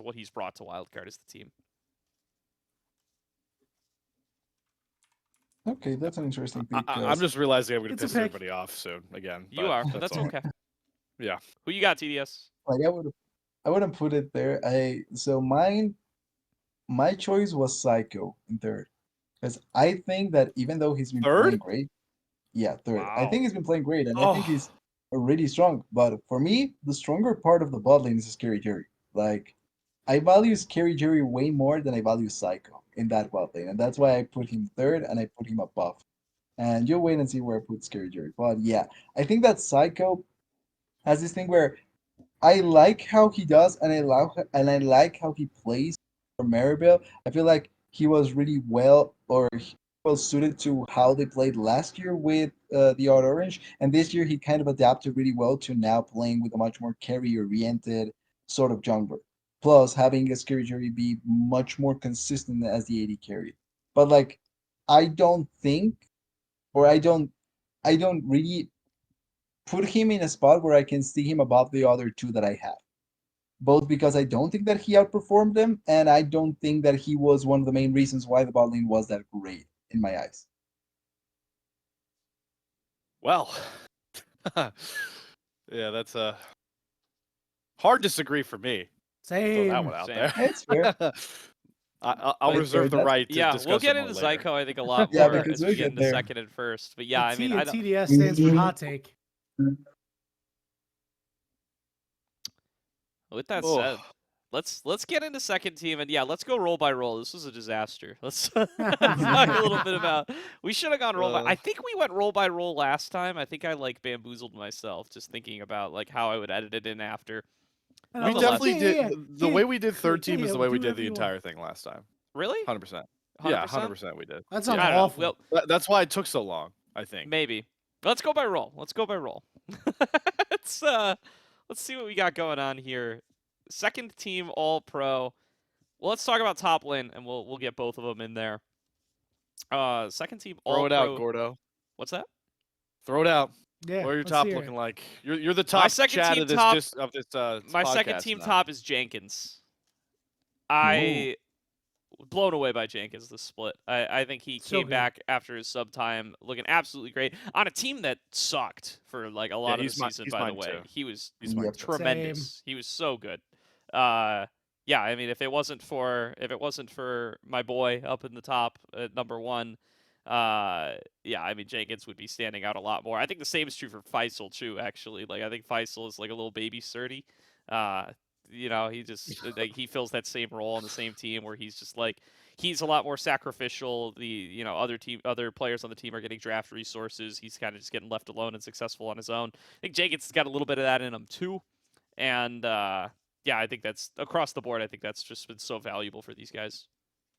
what he's brought to Wildcard as the team. Okay, that's an interesting pick. I'm just realizing I'm going It's to a piss pick. everybody off soon again. You are, but that's that's all. okay. Yeah. Who you got, TDS? like I wouldn't put it there. So my choice was Psycho in third. Because I think that even though he's been playing Third? great, yeah, third. I Wow. think he's been playing great, and I think Oh, he's really strong. But for me, the stronger part of the bot lane is Scary Jerry. Like, I value Scary Jerry way more than I value Psycho in that bot lane, and that's why I put him third and I put him above. And you'll wait and see where I put Scary Jerry. But yeah, I think that Psycho has this thing where I like how he does, and I like how he plays for Maribel. I feel like he was really well suited to how they played last year with the Odd Orange, and this year he kind of adapted really well to now playing with a much more carry-oriented sort of jungler. Plus, having a Scary Jerry be much more consistent as the AD carry. But like, I don't think, or I don't really put him in a spot where I can see him above the other two that I have. Both because I don't think that he outperformed them, and I don't think that he was one of the main reasons why the bot lane was that great in my eyes. well. Yeah, that's a hard disagree for me. Throw that Same. one out Same. there. It's fair. I'll It's reserve fair, the that's- right to Yeah, discuss we'll get it more into later. Zyko, I think, a lot Yeah, more because as we we'll get get into there. second and first. But yeah, The I T mean, in I don't, TDS stands for hot take. with that Oh. said, let's get into second team, and yeah, let's go roll by roll. This was a disaster. Let's let's talk a little bit about. We should have gone roll by. I think we went roll by roll last time. I think I like bamboozled myself just thinking about like how I would edit it in after. And We I was Nonetheless, like, definitely did. yeah, The way we did third yeah, team is the yeah, way we do did whatever the you want. entire thing last time. really, 100%. 100%? Yeah, 100% we did. That sounds I don't know. awful. Well, That's why it took so long, I think. maybe. Let's go by roll. Let's go by roll. let's let's see what we got going on here. Second team all pro. Well, let's talk about top lane, and we'll get both of them in there. Second team all Throw it pro. out, Gordo. What's that? Throw it out. Yeah. What are your let's top hear looking it. like? You're the My top second chat team of this top- My second podcast team now. top is Jenkins. I blown away by Jenkins this split. I think he So came good. back after his sub time looking absolutely great on a team that sucked for like a lot of the he's season. he's by the mine way, too. he was He's mine Yep. too. tremendous. He was so good. Yeah, I mean, if it wasn't for my boy up in the top at number one, yeah, I mean Jenkins would be standing out a lot more. I think the same is true for Faisal too. Actually, like I think Faisal is like a little baby sturdy. You know, he just like he fills that same role on the same team where he's just like he's a lot more sacrificial. The other players on the team are getting draft resources. He's kind of just getting left alone and successful on his own. I think Jenkins has got a little bit of that in him too, and yeah, I think that's across the board. I think that's just been so valuable for these guys.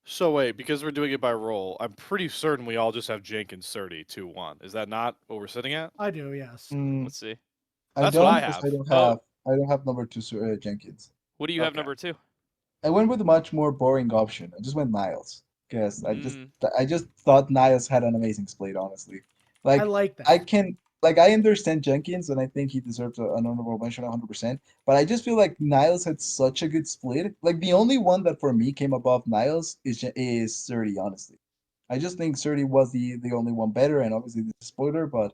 So wait, because we're doing it by roll, I'm pretty certain we all just have Jenkins 30 2-1. Is that not what we're sitting at? I do, yes. Let's see. I That's don't what I because have. I don't have number two Jenkins. What do you have Okay. number two? I went with a much more boring option. I just went Niles because Mm. I just thought Niles had an amazing split. Honestly, like I like that. I understand Jenkins and I think he deserves an honorable mention 100%. But I just feel like Niles had such a good split. Like the only one that for me came above Niles is Surdy. Honestly, I just think Surdy was the only one better, and obviously the spoiler. But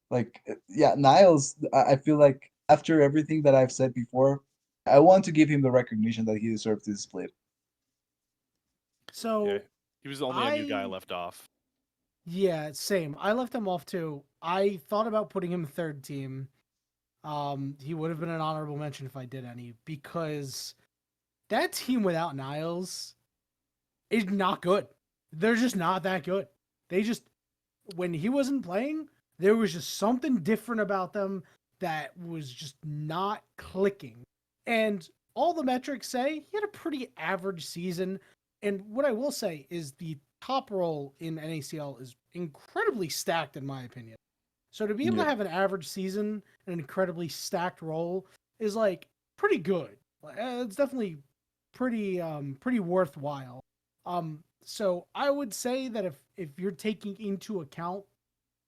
like yeah, Niles, I feel like after everything that I've said before, I want to give him the recognition that he deserves this split. So Yeah. He was the only MU guy left off. yeah, same. I left him off too. I thought about putting him third team. He would have been an honorable mention if I did any, because that team without Niles is not good. They're just not that good. They just, when he wasn't playing, there was just something different about them that was just not clicking. And all the metrics say he had a pretty average season. And what I will say is the top role in NACL is incredibly stacked, in my opinion. So to be able Yeah. to have an average season and an incredibly stacked role is like pretty good. It's definitely pretty worthwhile. So I would say that if you're taking into account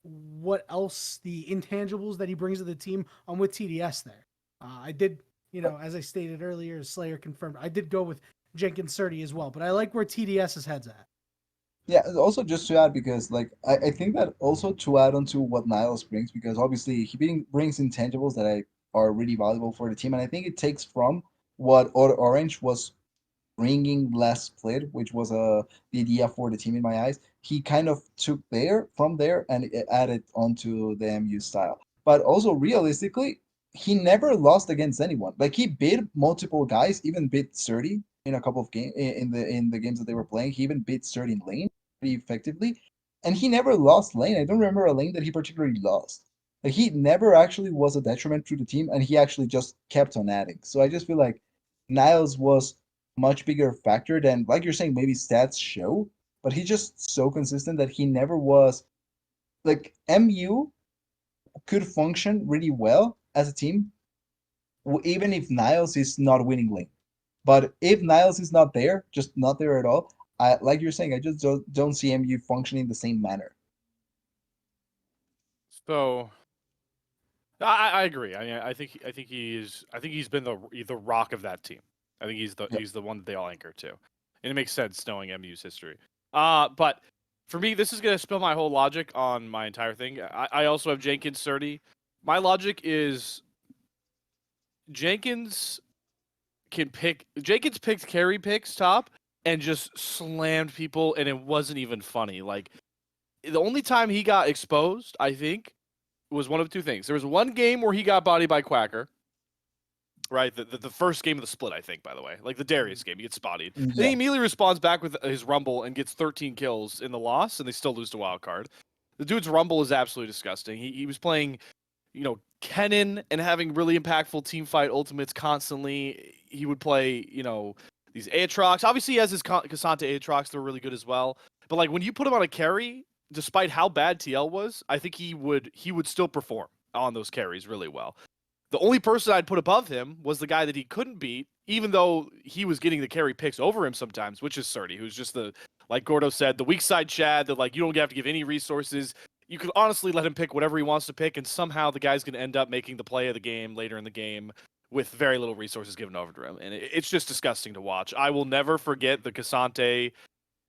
what else the intangibles that he brings to the team, I'm with TDS there. I did, as I stated earlier, as Slayer confirmed, I did go with Jenkins 30 as well, but I like where TDS's head's at. Yeah, also just to add, because like I think that also to add on to what Niles brings, because obviously brings intangibles that are really valuable for the team, and I think it takes from what Orange was bringing last split, which was the idea for the team in my eyes. He kind of took from there and added onto the MU style. But also realistically, he never lost against anyone. Like he beat multiple guys, even beat 30 in a couple of games in the games that they were playing. He even beat 30 in lane pretty effectively. And he never lost lane. I don't remember a lane that he particularly lost. Like he never actually was a detriment to the team, and he actually just kept on adding. So I just feel like Niles was much bigger factor than, like you're saying, maybe stats show, but he's just so consistent that he never was like MU could function really well as a team, even if Niles is not winning lane. But if Niles is not there, just not there at all, like you're saying, I just don't see MU functioning the same manner. So I agree. I mean, I think he's been the rock of that team. I think he's the one that they all anchor to, and it makes sense knowing MU's history. But for me, this is gonna spill my whole logic on my entire thing. I also have Jenkins 30. My logic is Jenkins picked carry picks top and just slammed people, and it wasn't even funny. Like the only time he got exposed, I think, was one of two things. There was one game where he got bodied by Quacker, right? The first game of the split, I think, by the way. Like the Darius game, he gets spotted. Yeah. Then he immediately responds back with his Rumble and gets 13 kills in the loss, and they still lose to Wildcard. The dude's Rumble is absolutely disgusting. He was playing, Kennen and having really impactful team fight ultimates constantly. He would play, these Aatrox. Obviously, he has his Cassante Aatrox. They're really good as well. But like when you put him on a carry, despite how bad TL was, I think he would still perform on those carries really well. The only person I'd put above him was the guy that he couldn't beat, even though he was getting the carry picks over him sometimes, which is Surdy, who's just like Gordo said, the weak side Chad that like you don't have to give any resources. You could honestly let him pick whatever he wants to pick, and somehow the guy's going to end up making the play of the game later in the game with very little resources given over to him. And it's just disgusting to watch. I will never forget the Cassante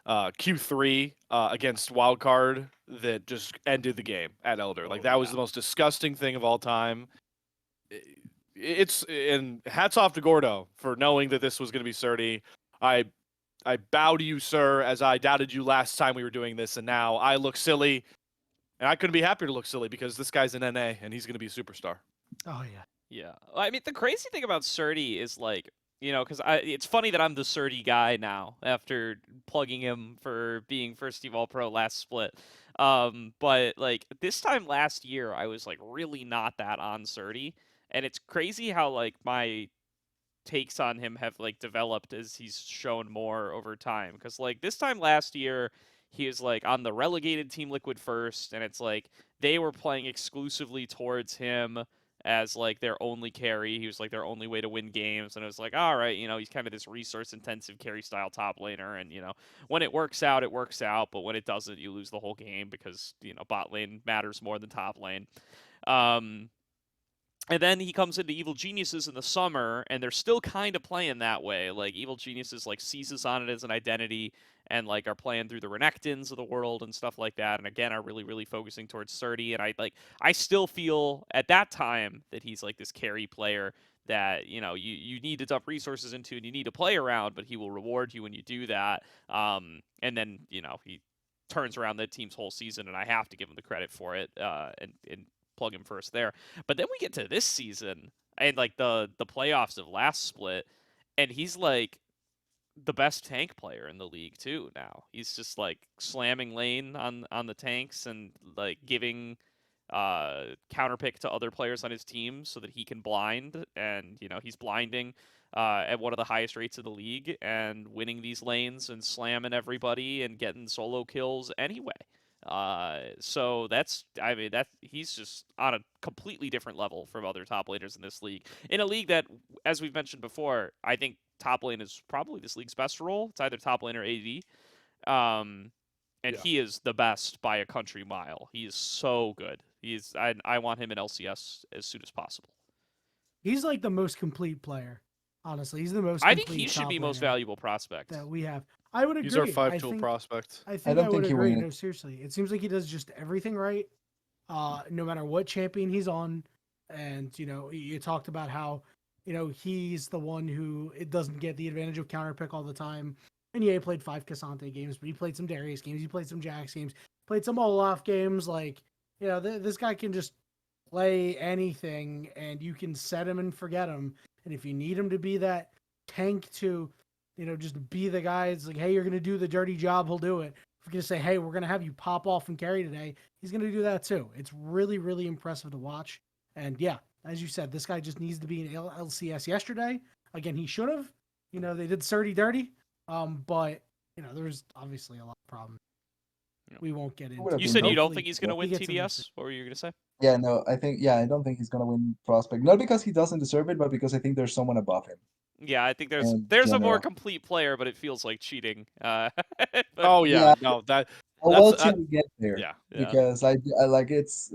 Q3 against Wildcard that just ended the game at Elder. Like that was the most disgusting thing of all time. And hats off to Gordo for knowing that this was going to be Surdy. I bow to you, sir, as I doubted you last time we were doing this, and now I look silly. And I couldn't be happier to look silly because this guy's an NA and he's going to be a superstar. Oh yeah. Yeah. I mean, the crazy thing about Surdy is like, because it's funny that I'm the Surdy guy now after plugging him for being first team All-Pro last split. But like this time last year, I was like really not that on Surdy, and it's crazy how like my takes on him have like developed as he's shown more over time. Because like this time last year, he was like on the relegated Team Liquid first, and it's like they were playing exclusively towards him as like their only carry. He was like their only way to win games, and it was like, all right, he's kind of this resource intensive carry style top laner, and when it works out, it works out, but when it doesn't, you lose the whole game because bot lane matters more than top lane. And then he comes into Evil Geniuses in the summer, and they're still kind of playing that way. Like Evil Geniuses like seizes on it as an identity, and like are playing through the Renekton's of the world and stuff like that. And again, are really, really focusing towards Surdy. And I still feel at that time that he's like this carry player that you need to dump resources into and you need to play around, but he will reward you when you do that. And then he turns around the team's whole season, and I have to give him the credit for it. And plug him first there. But then we get to this season and like the playoffs of last split, and he's like the best tank player in the league too now. He's just like slamming lane on the tanks and like giving counterpick to other players on his team so that he can blind, and he's blinding at one of the highest rates of the league and winning these lanes and slamming everybody and getting solo kills anyway. So he's just on a completely different level from other top laners in this league. In a league that, as we've mentioned before, I think top lane is probably this league's best role. It's either top lane or AD. And Yeah. he is the best by a country mile. He is so good. I want him in LCS as soon as possible. He's like the most complete player. Honestly, he's the most. I think complete he should top be most laner valuable prospect. that we have. I would agree. He's our I 5-tool think, prospect. I think don't I think would he agree. wins. No, seriously, it seems like he does just everything right. No matter what champion he's on, and you talked about how he's the one who it doesn't get the advantage of counter pick all the time. And yeah, he played 5 Cassante games, but he played some Darius games, he played some Jax games, played some Olaf games. Like this guy can just play anything, and you can set him and forget him. And if you need him to be that tank to, just be the guy, it's like, hey, you're gonna do the dirty job, he'll do it. If we're gonna say, hey, we're gonna have you pop off and carry today, he's gonna do that too. It's really, really impressive to watch. And yeah, as you said, this guy just needs to be in LCS yesterday. Again, he should have. They did Surdy dirty. But there's obviously a lot of problems. We won't get into. You said you don't Hopefully, think he's going to win he gets him this TDS? What were you going to say? Yeah, no, I don't think he's gonna win prospect. Not because he doesn't deserve it, but because I think there's someone above him. Yeah, I think in there's a more general. complete player, but it feels like cheating. Oh But yeah, Yeah. no, Well, that's till we get there. yeah. yeah, Because I like it's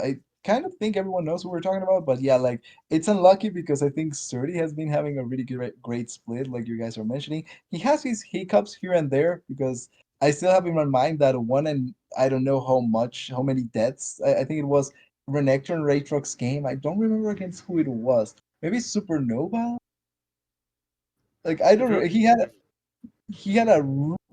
I kind of think everyone knows what we're talking about, but yeah, like it's unlucky because I think Surdy has been having a really great split, like you guys are mentioning. He has his hiccups here and there because I still have in my mind that one and I don't know how many deaths. I think it was Renekton and Raytrock's game. I don't remember against who it was. Maybe Supernova? Like I don't know. He had a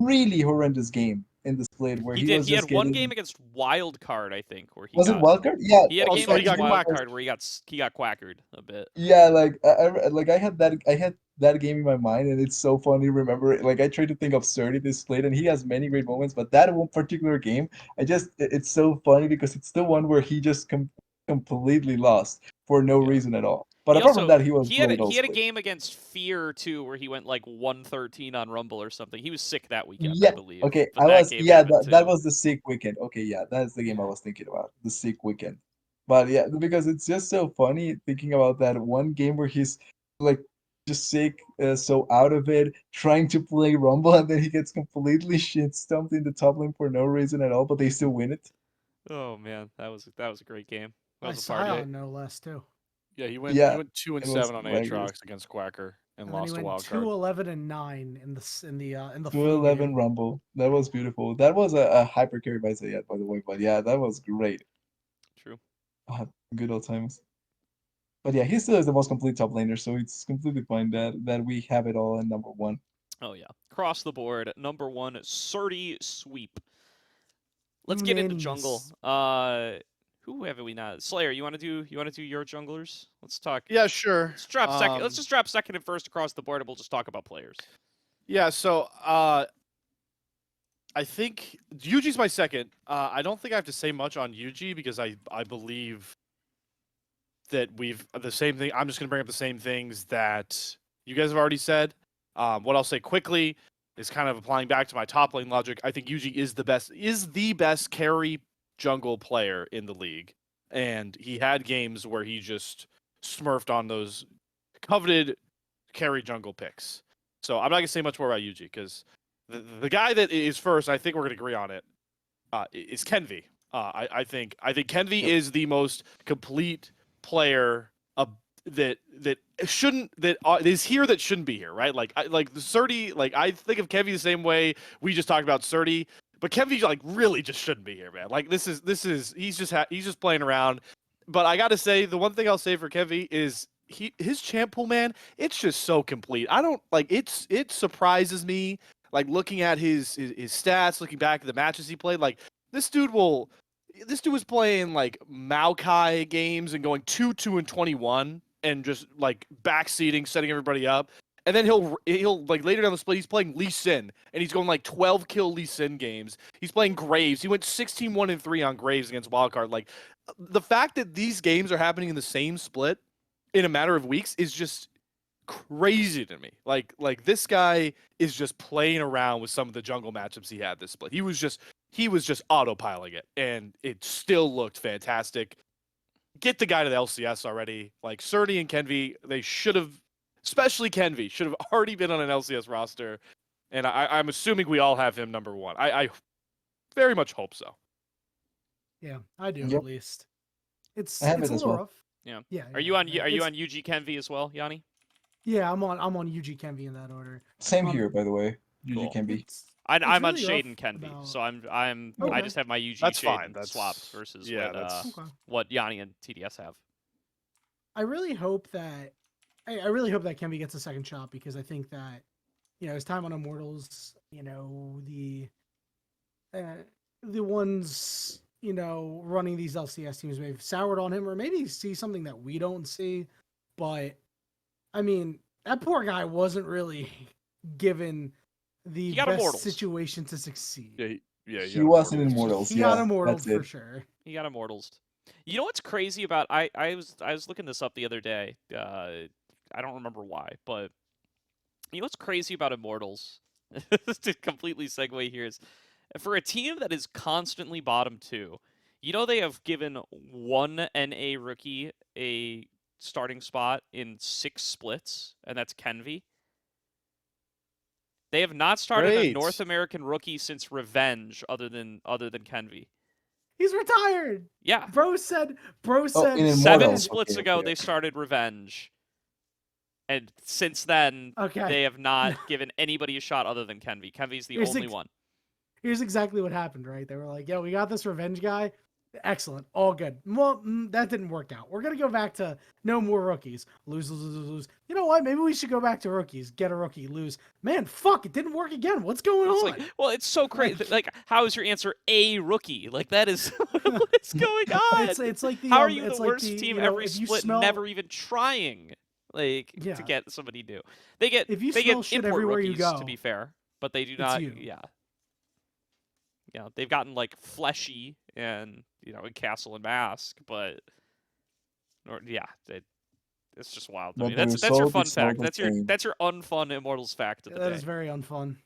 really horrendous game in the split where he he did. was He had just one getting. game against Wild Card, I think, where he Was it got. wildcard? Yeah. He had a Oh, game so he against got Wild quacked. Card where he got quackered a bit. Yeah, like I had that game in my mind, and it's so funny to remember it. Like I try to think of Surdy this split, and he has many great moments, but that one particular game, it's so funny because it's the one where he just completely lost for no Yeah. reason at all. But He apart from also that, he was he great all had a split. game against Fear too, where he went like 113 on Rumble or something. He was sick that weekend, I Yeah. believe. Okay. But that game happened That too. was the sick weekend. Okay. Yeah. That's the game I was thinking about. The sick weekend. But yeah, because it's just so funny thinking about that one game where he's like just sick, so out of it, trying to play Rumble, and then he gets completely shit stumped in the top lane for no reason at all, but they still win it. Oh man, that was a great game. That By was a party. Sion, no less too. Yeah, he went Yeah, 2-7 on hilarious. Aatrox against Quacker and And then he lost a went wild card. 2-11-9 in the flu 2-11 game. Rumble. That was beautiful. That was a hyper carry by Zayat, by the way. But yeah, that was great. True. Good old times. But yeah, he still is the most complete top laner, so it's completely fine that we have it all in number one. Oh yeah, across the board, number 1, Surdy sweep. Let's get into jungle. Who have we not? Slayer, you want to do your junglers? Let's talk. Yeah, sure. Let's drop second. Let's just drop second and first across the board, and we'll just talk about players. Yeah, so I think Yuji's my second. I don't think I have to say much on Yuji because I believe that we've the same thing. I'm just gonna bring up the same things that you guys have already said. What I'll say quickly is kind of applying back to my top lane logic. I think Yuji is the best carry jungle player in the league, and he had games where he just smurfed on those coveted carry jungle picks. So I'm not gonna say much more about Yuji because the guy that is first, I think we're gonna agree on it, is Kenvi. I think Kenvi is the most complete player that is here that shouldn't be here, right? Like the Surdy, like I think of Kenvi the same way we just talked about Surdy, but Kenvi like really just shouldn't be here, man. Like this is he's just playing around. But I gotta say, the one thing I'll say for Kenvi is his champ pool, man, it's just so complete. I don't like it surprises me, like looking at his stats, looking back at the matches he played, like this dude was playing like Maokai games and going 2-2-21 and just like backseating, setting everybody up. And then he'll like later down the split, he's playing Lee Sin and he's going like 12 kill Lee Sin games. He's playing Graves. He went 16-1-3 on Graves against Wildcard. Like the fact that these games are happening in the same split in a matter of weeks is just crazy to me. Like this guy is just playing around with some of the jungle matchups he had this split. He was just autopiling it, and it still looked fantastic. Get the guy to the LCS already. Like Surdy and Kenvi, they should have, especially Kenvi, should have already been on an LCS roster. and I'm assuming we all have him number 1. I very much hope so. Yeah, I do Yep. at least. I It's have a it as little well. rough. Yeah. Yeah. Are yeah, you on yeah. Are you on UG Kenvi as well, Yanni? Yeah, I'm on UG Kenvi in that order. Same here, by the way. Cool. Usually can be. It's I'm on really rough Shaden Kenvi, about- so I Okay. just have my UG That's Shaden fine. That's swapped versus Okay. what Yanni and TDS have. I really hope that I really hope that Kenvi gets a second shot because I think that his time on Immortals, the ones running these LCS teams may have soured on him or maybe see something that we don't see, but I mean that poor guy wasn't really given the He got best Immortals. situation to succeed. He wasn't Immortals. He Yeah, got Immortals that's it. for sure. He got Immortals. You know what's crazy about I was looking this up the other day. I don't remember why, but you know what's crazy about Immortals? To completely segue here is for a team that is constantly bottom 2. You know they have given one NA rookie a starting spot in 6 splits, and that's Kenvi. They have not started a Great. North American rookie since Revenge, other than Kenvi. He's retired. Yeah. Bro said in Seven Immortals. splits Okay, ago, okay, they okay. started Revenge. And since then, Okay. they have not given anybody a shot other than Kenvi. Kenvi's the Here's only ex- one. Here's exactly what happened, right? They were like, "Yo, we got this revenge guy. Excellent. All good." Well, that didn't work out. We're going to go back to no more rookies. Lose. You know what? Maybe we should go back to rookies. Get a rookie, lose. Man, fuck, it didn't work again. What's going It's on? like, well, it's so crazy. Like, how is your answer a rookie? Like, that is what is going on? It's like the how are you it's the like worst the, team you know, every if you split, smell, never even trying to Yeah. get somebody new? They get If you they smell get shit import everywhere you rookies, go, to be fair, but they do it's not. you. Yeah. Yeah, they've gotten like Fleshy and in Castle and Mask, but it's just wild to But me. the That's your result fun is not fact. the same. That's your unfun Immortals fact of the That day. is very unfun.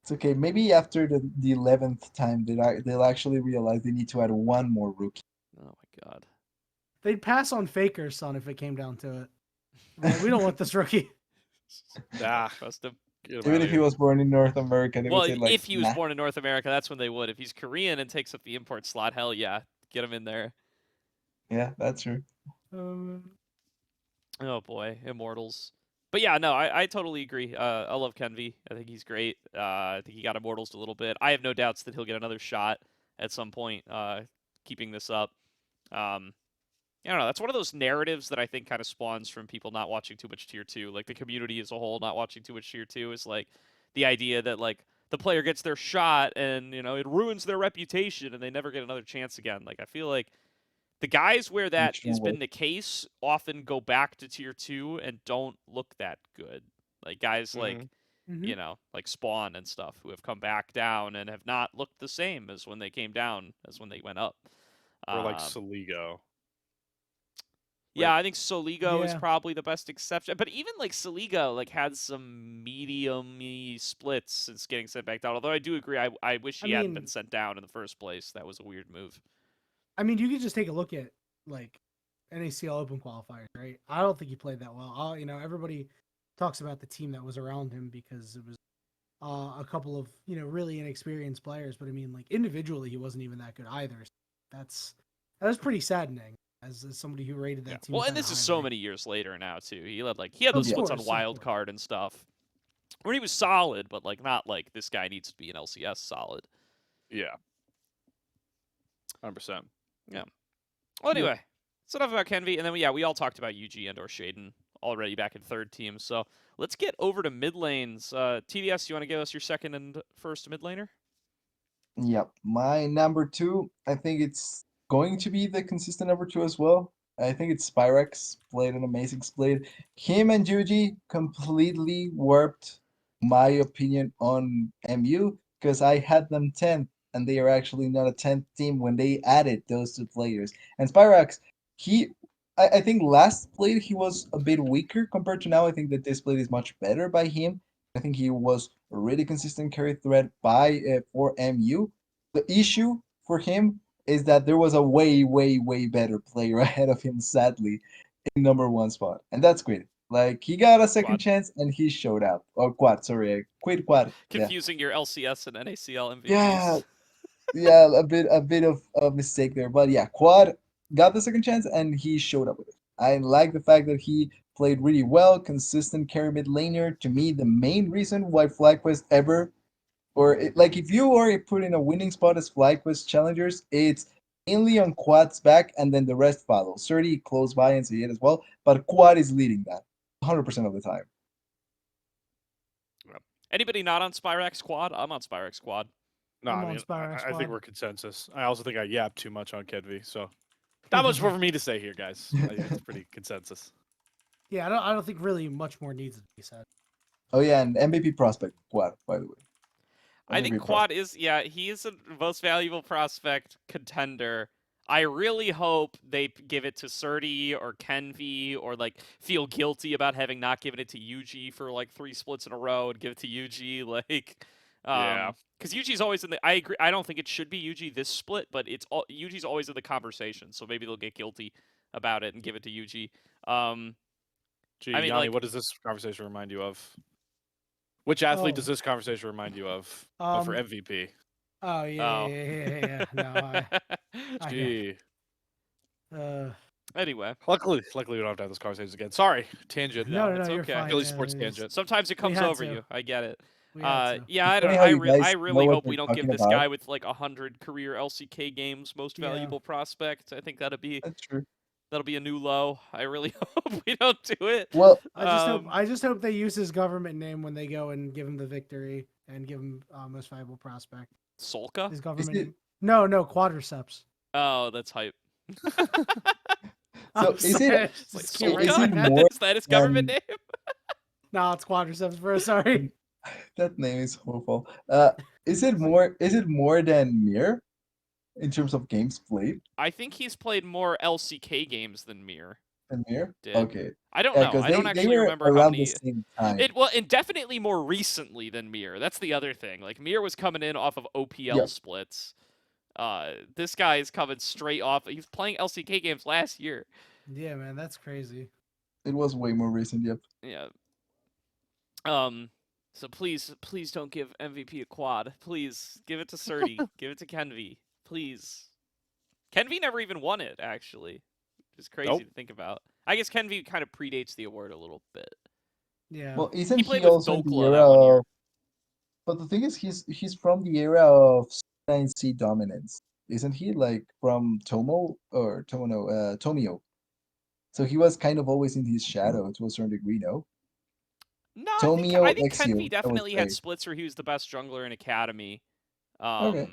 It's okay. Maybe after the 11th time, they'll actually realize they need to add one more rookie. Oh my god. They'd pass on Faker's son if it came down to it. Like, we don't want this rookie. Ah, Trust him. get him Even outta if he here. was born in North America, they Well, would say like, if he was nah. born in North America, that's when they would. If he's Korean and takes up the import slot, hell yeah, get him in there. Yeah, that's true. Oh boy, Immortals. But yeah, no, I totally agree. I love Kenvi. I think he's great. I think he got Immortals a little bit. I have no doubts that he'll get another shot at some point, keeping this up. I don't know. That's one of those narratives that I think kind of spawns from people not watching too much Tier 2. Like, the community as a whole not watching too much Tier 2 is, like, the idea that, like, the player gets their shot and, it ruins their reputation and they never get another chance again. Like, I feel like the guys where that has been the case often go back to Tier 2 and don't look that good. Like, guys like, like Spawn and stuff who have come back down and have not looked the same as when they came down as when they went up. Or like Soligo. Yeah, I think Soligo is Yeah. probably the best exception. But even like Soligo like had some medium-y splits since getting sent back down. Although I do agree, I wish he hadn't been sent down in the first place. That was a weird move. I mean, you could just take a look at like NACL Open qualifiers, right? I don't think he played that well. Everybody talks about the team that was around him because it was a couple of really inexperienced players. But I mean, like individually, he wasn't even that good either. That was pretty saddening as somebody who rated that team. Well, and this is so many years later now too. He had those splits on wild card and stuff, where he was solid, but like not like this guy needs to be an LCS solid. Yeah. 100%. Yeah. Well, anyway, that's enough about Kenvi, and then we all talked about UG and or Shaden already back in third team. So let's get over to mid lanes. TDS, you want to give us your second and first mid laner? Yep. My number 2, I think it's going to be the consistent number 2 as well. I think it's Spyrex. Played an amazing split. Him and Yuji completely warped my opinion on MU because I had them 10th and they are actually not a 10th team when they added those 2 players. And Spyrex, I think last split he was a bit weaker compared to now. I think that this split is much better by him. I think he was a really consistent carry threat for MU. The issue for him is that there was a way, way, way better player ahead of him, sadly, in number 1 spot. And that's great. Like he got a second Quad. chance and he showed up. Or quad, sorry, I quit quad. Yeah. Confusing your LCS and NACL MVPs. Yeah, yeah, a bit of a mistake there, but yeah, Quad got the second chance and he showed up with it. I like the fact that he played really well, consistent carry mid laner. To me, the main reason why FlyQuest ever, like if you are put in a winning spot as FlyQuest challengers, it's mainly on Quad's back and then the rest follow. 30 close by and see it as well, but Quad is leading that 100% of the time. Anybody not on Spyrex Quad? I'm on Spyrex Quad. No, I'm I on mean, Spyrex I think Squad. we're consensus. I also think I yapped too much on Kedvi, so not much more for me to say here, guys. I think it's pretty consensus. Yeah, I don't think really much more needs to be said. Oh yeah, and MVP prospect Quad, by the way. I think MVP Quad is, yeah, he is a most valuable prospect contender. I really hope they give it to Surdy or Kenvi or like feel guilty about having not given it to Yuji for like 3 splits in a row and give it to Yuji. Like, Yeah. because Yuji's always in the. I agree. I don't think it should be Yuji this split, but it's all Yuji's always in the conversation. So maybe they'll get guilty about it and give it to Yuji. Gee, I mean, Yanni, like- what does this conversation remind you of? Which athlete does this conversation remind you of? But for MVP. Oh yeah. No, I Gee. Anyway, Luckily, we don't have to have this conversation again. Sorry, tangent. no, it's you're okay. fine. Philly yeah, sports it was- tangent. Sometimes it We comes had over to. you. I get it. we had to. Yeah, Funny how you guys I know really what hope we they're don't give talking this about. guy with like 100 career LCK games most Yeah. valuable prospect. I think that'll be That's true. a new low. I really hope we don't do it. Well, I just hope they use his government name when they go and give him the victory and give him most valuable prospect. Solka? His government it- name. No, Quadriceps. Oh, that's hype. So I'm is sorry, it- I just Like can't is write it that. more Is that his government than- name? No, it's Quadriceps, bro. Sorry. that name is horrible. Is it more than Mir in terms of games played I think he's played more LCK games than Mir than Mir? did. Okay. I don't Yeah, know. because I don't they actually were remember how around many. the same time. And definitely more recently than Mir. That's the other thing. Like Mir was coming in off of OPL Yeah. splits. This guy is coming straight off. He's playing LCK games last year. Yeah, man, that's crazy. It was way more recent, yep. Yeah. So please don't give MVP a quad. Please give it to Surdy. Give it to Kenvi. Please. Kenvi never even won it, actually. Which is crazy Nope. to think about. I guess Kenvi kind of predates the award a little bit. Yeah. Well, isn't He he, played with also in the Dokla era that 1 year. of? But the thing is, he's from the era of 9C dominance, isn't he? Like from Tomio. So he was kind of always in his shadow to a certain degree, no? No, I Tomio think Exio, I Kenvi would definitely had say. splits where he was the best jungler in Academy. Okay.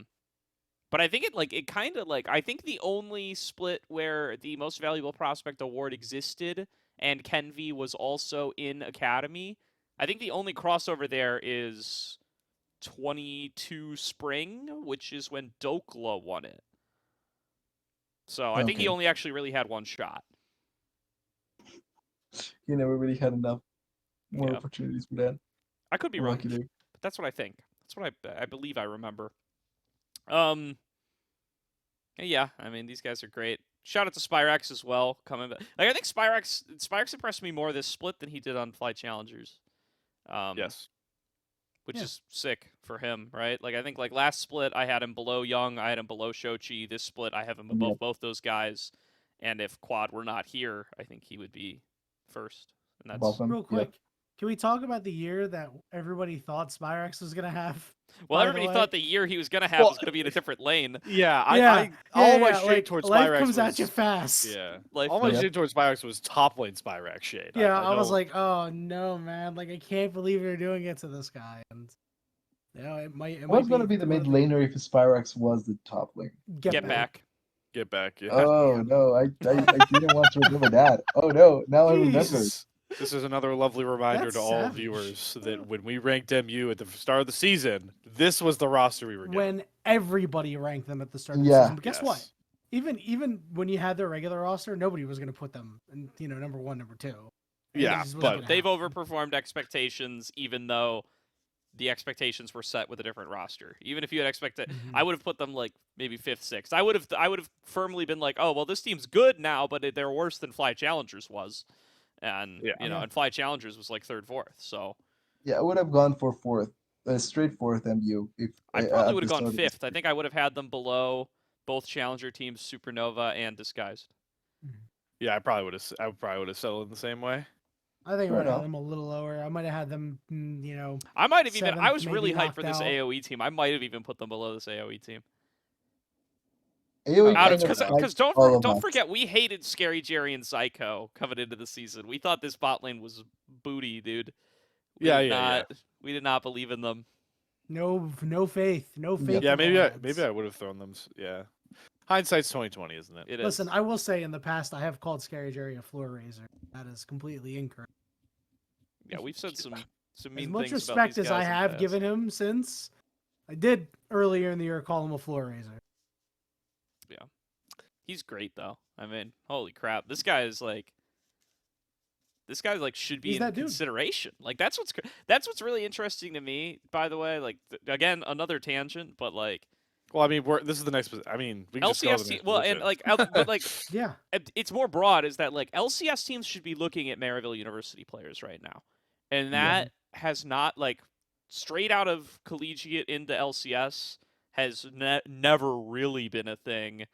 But I think it kind of I think the only split where the most valuable prospect award existed and Kenvi was also in Academy, I think the only crossover there is 22 Spring, which is when Dokla won it. So I think he Okay. only actually really had one shot. He never really had enough more Yeah. opportunities for that. I could be wrong, Lucky there. but that's what I think. That's what I believe I remember. Yeah, I mean these guys are great. Shout out to Spyrex as well. Coming back. I think Spyrex impressed me more this split than he did on Fly Challengers. Yes. Which Yeah. is sick for him, right? I think last split I had him below Young, I had him below Shochi. This split I have him above both those guys. And if Quad were not here, I think he would be first. And that's Above him. Real Yep. quick, can we talk about the year that everybody thought Spyrex was gonna have? well, by the everybody way? thought the year he was gonna have was gonna be in a different lane. Yeah, all my shade towards life Spyrex comes was, at you fast. Yeah. Life All my does. shade towards Spyrex was top lane Spyrex shade. Yeah, I was know- like, oh no, man! I can't believe you're doing it to this guy. And it might. What's gonna be the one mid of the- laner if Spyrex was the top lane? Get back. get back. Yeah. Oh no, I didn't want to remember that. Oh no, now I remember. Jesus. This is another lovely reminder That's to all savage. viewers that when we ranked MU at the start of the season, this was the roster we were getting. When everybody ranked them at the start of the Yeah. season. But guess what? Yes. Even when you had their regular roster, nobody was going to put them in, number 1, number 2. It Yeah, just wasn't but gonna They've happen. overperformed expectations, even though the expectations were set with a different roster. Even if you had expected, Mhm. I would have put them maybe 5th, 6th. I would have firmly been like, oh well, this team's good now, but they're worse than Fly Challengers was. and Yeah. and Fly Challengers was like third, fourth. So Yeah, I would have gone for fourth, straight fourth MU if I probably at would the have gone start of the fifth. I season. think I would have had them below both Challenger teams, Supernova and Disguised. Yeah, I probably would have settled in the same way. I think I Fair would have had enough. them a little lower. I might have had them, I might have even. I seventh, was maybe really hyped for knocked this out. AOE team. I might have even put them below this AOE team. AOE Out of kind of because hyped all of don't us. forget we hated Scary Jerry and Psycho coming into the season. We thought this bot lane was booty, dude. We did not believe in them. No faith. No faith. Yep. Yeah, in the maybe lads. I would have thrown them. Yeah, hindsight's 20/20, isn't it? It Listen, is. I will say in the past I have called Scary Jerry a floor raiser. That is completely incorrect. Yeah, we've said some mean As much things about respect these as I guys in the have past. given him since, I did earlier in the year call him a floor raiser. He's great though. I mean, holy crap, this guy should be He's in that dude. consideration. Like that's what's really interesting to me. By the way, like again, another tangent, but like Well, I mean, this is the next. I mean, we can just go to LCS the team. next Well, and position. like, but like, Yeah. it's more broad. Is that like LCS teams should be looking at Maryville University players right now, and that has not like straight out of collegiate into LCS has never really been a thing.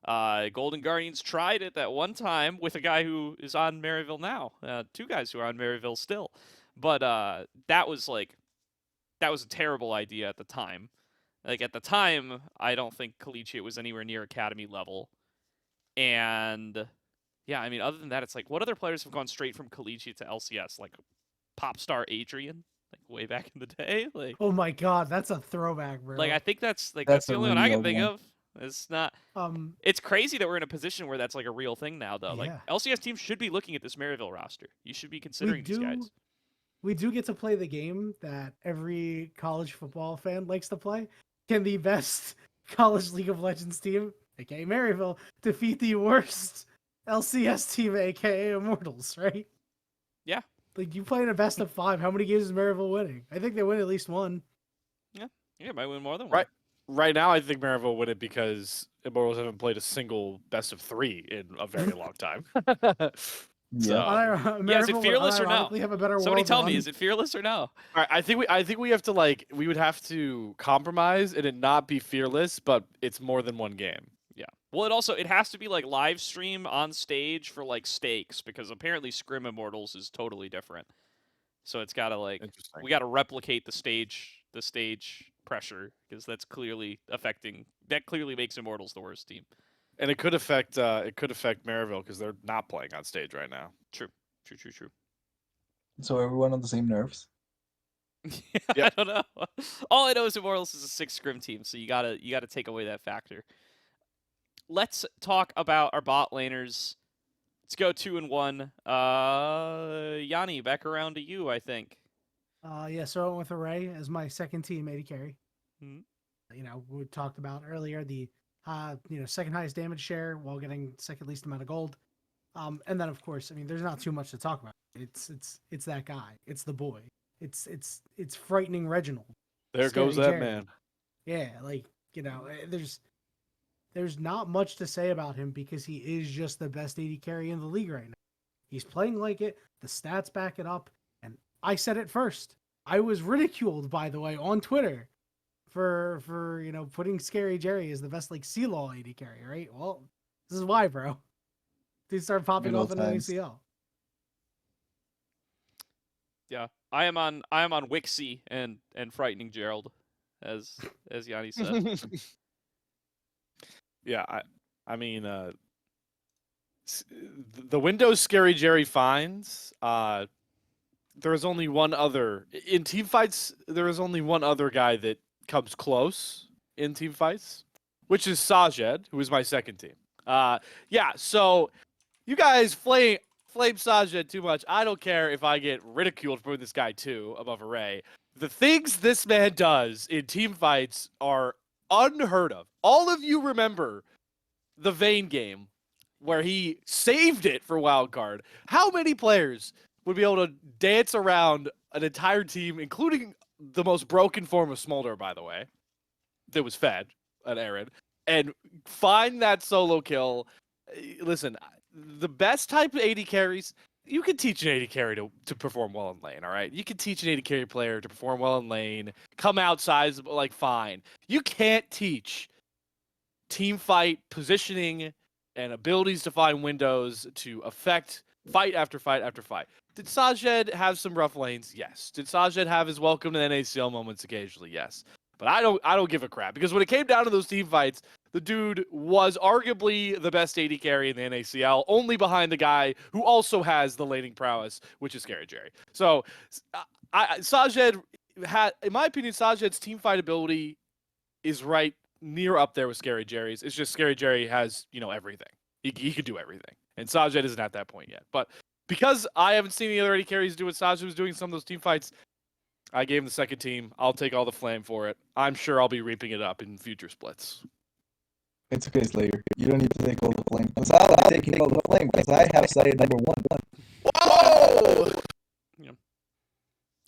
Golden Guardians tried it that one time with a guy who is on Maryville now. Two guys who are on Maryville still, but that was a terrible idea at the time. Like at the time, I don't think collegiate was anywhere near academy level. And yeah, I mean, other than that, it's like what other players have gone straight from collegiate to LCS? Like Popstar Adrian, like way back in the day. Like, Oh my God, that's a throwback, bro. I think that's That's the a only one I really can old think one. of. It's not. um, It's crazy that we're in a position where that's like a real thing now, though. Like Yeah. LCS teams should be looking at this Maryville roster. You should be considering these guys. we do get to play the game that every college football fan likes to play. Can the best college League of Legends team, aka Maryville, defeat the worst LCS team, aka Immortals, right? Yeah. Like you play in a best of 5. How many games is Maryville winning? I think they win at least one. Yeah, might win more than one. Right. Right now, I think Maryville win it because Immortals haven't played a single best of 3 in a very long time. So, Yeah, is it Maryville would fearless or no? unironically have a better Somebody world tell me, run. is it fearless or no? all right, I think we have to we would have to compromise and it not be fearless, but it's more than one game. Yeah. Well, it has to be like live stream on stage for like stakes because apparently Scrim Immortals is totally different. So it's got to Interesting. we got to replicate the stage pressure because that clearly makes Immortals the worst team. And it could affect Maryville because they're not playing on stage right now. True. So everyone on the same nerves. I don't know. All I know is Immortals is a 6 Scrim team, so you gotta take away that factor. Let's talk about our bot laners. Let's go 2 and 1. Yanni, back around to you, I think. Yeah, so I went with Array as my second team AD carry. Mhm. We talked about earlier the second highest damage share while getting second least amount of gold. And then of course, I mean, there's not too much to talk about. It's that guy. It's the boy. It's frightening Reginald. There Scary goes that Jerry. man. Yeah, there's not much to say about him because he is just the best AD carry in the league right now. He's playing like it. The stats back it up. And I said it first. I was ridiculed, by the way, on Twitter for putting Scary Jerry as the best C-Law AD carry, right? Well, this is why, bro. Dude started popping Good off old in times. ACL. Yeah, I am on Wixie and frightening Gerald, as Yanni said. Yeah, I mean, the Windows Scary Jerry finds. There is only one other in team fights. There is only one other guy that comes close in team fights, which is Sajed, who is my second team. Yeah. So you guys flame Sajed too much. I don't care if I get ridiculed for putting this guy 2 above Array. The things this man does in team fights are unheard of. All of you remember the Vayne game where he saved it for wildcard. How many players would be able to dance around an entire team, including the most broken form of Smolder, by the way, that was fed at Aaron, and find that solo kill? Listen, the best type of AD carries you can teach an AD carry to perform well in lane, all right? You can teach an AD carry player to perform well in lane, come outside, like, fine. You can't teach team fight, positioning, and abilities to find windows to affect fight after fight after fight. Did Sajed have some rough lanes? Yes. Did Sajed have his welcome to NACL moments occasionally? Yes. But I don't give a crap, because when it came down to those team fights, the dude was arguably the best AD carry in the NACL, only behind the guy who also has the laning prowess, which is Scary Jerry. So, Sajed had, in my opinion, Sajed's team fight ability is right near up there with Scary Jerry's. It's just Scary Jerry has, everything. He could do everything, and Sajed isn't at that point yet. But because I haven't seen the other AD carries do what Sajed was doing in some of those team fights, I gave him the second team. I'll take all the flame for it. I'm sure I'll be reaping it up in future splits. It's okay, Slayer. You don't need to take all the flame. Because I'm taking all the flame because I have Sayed number 1. Whoa! Yeah.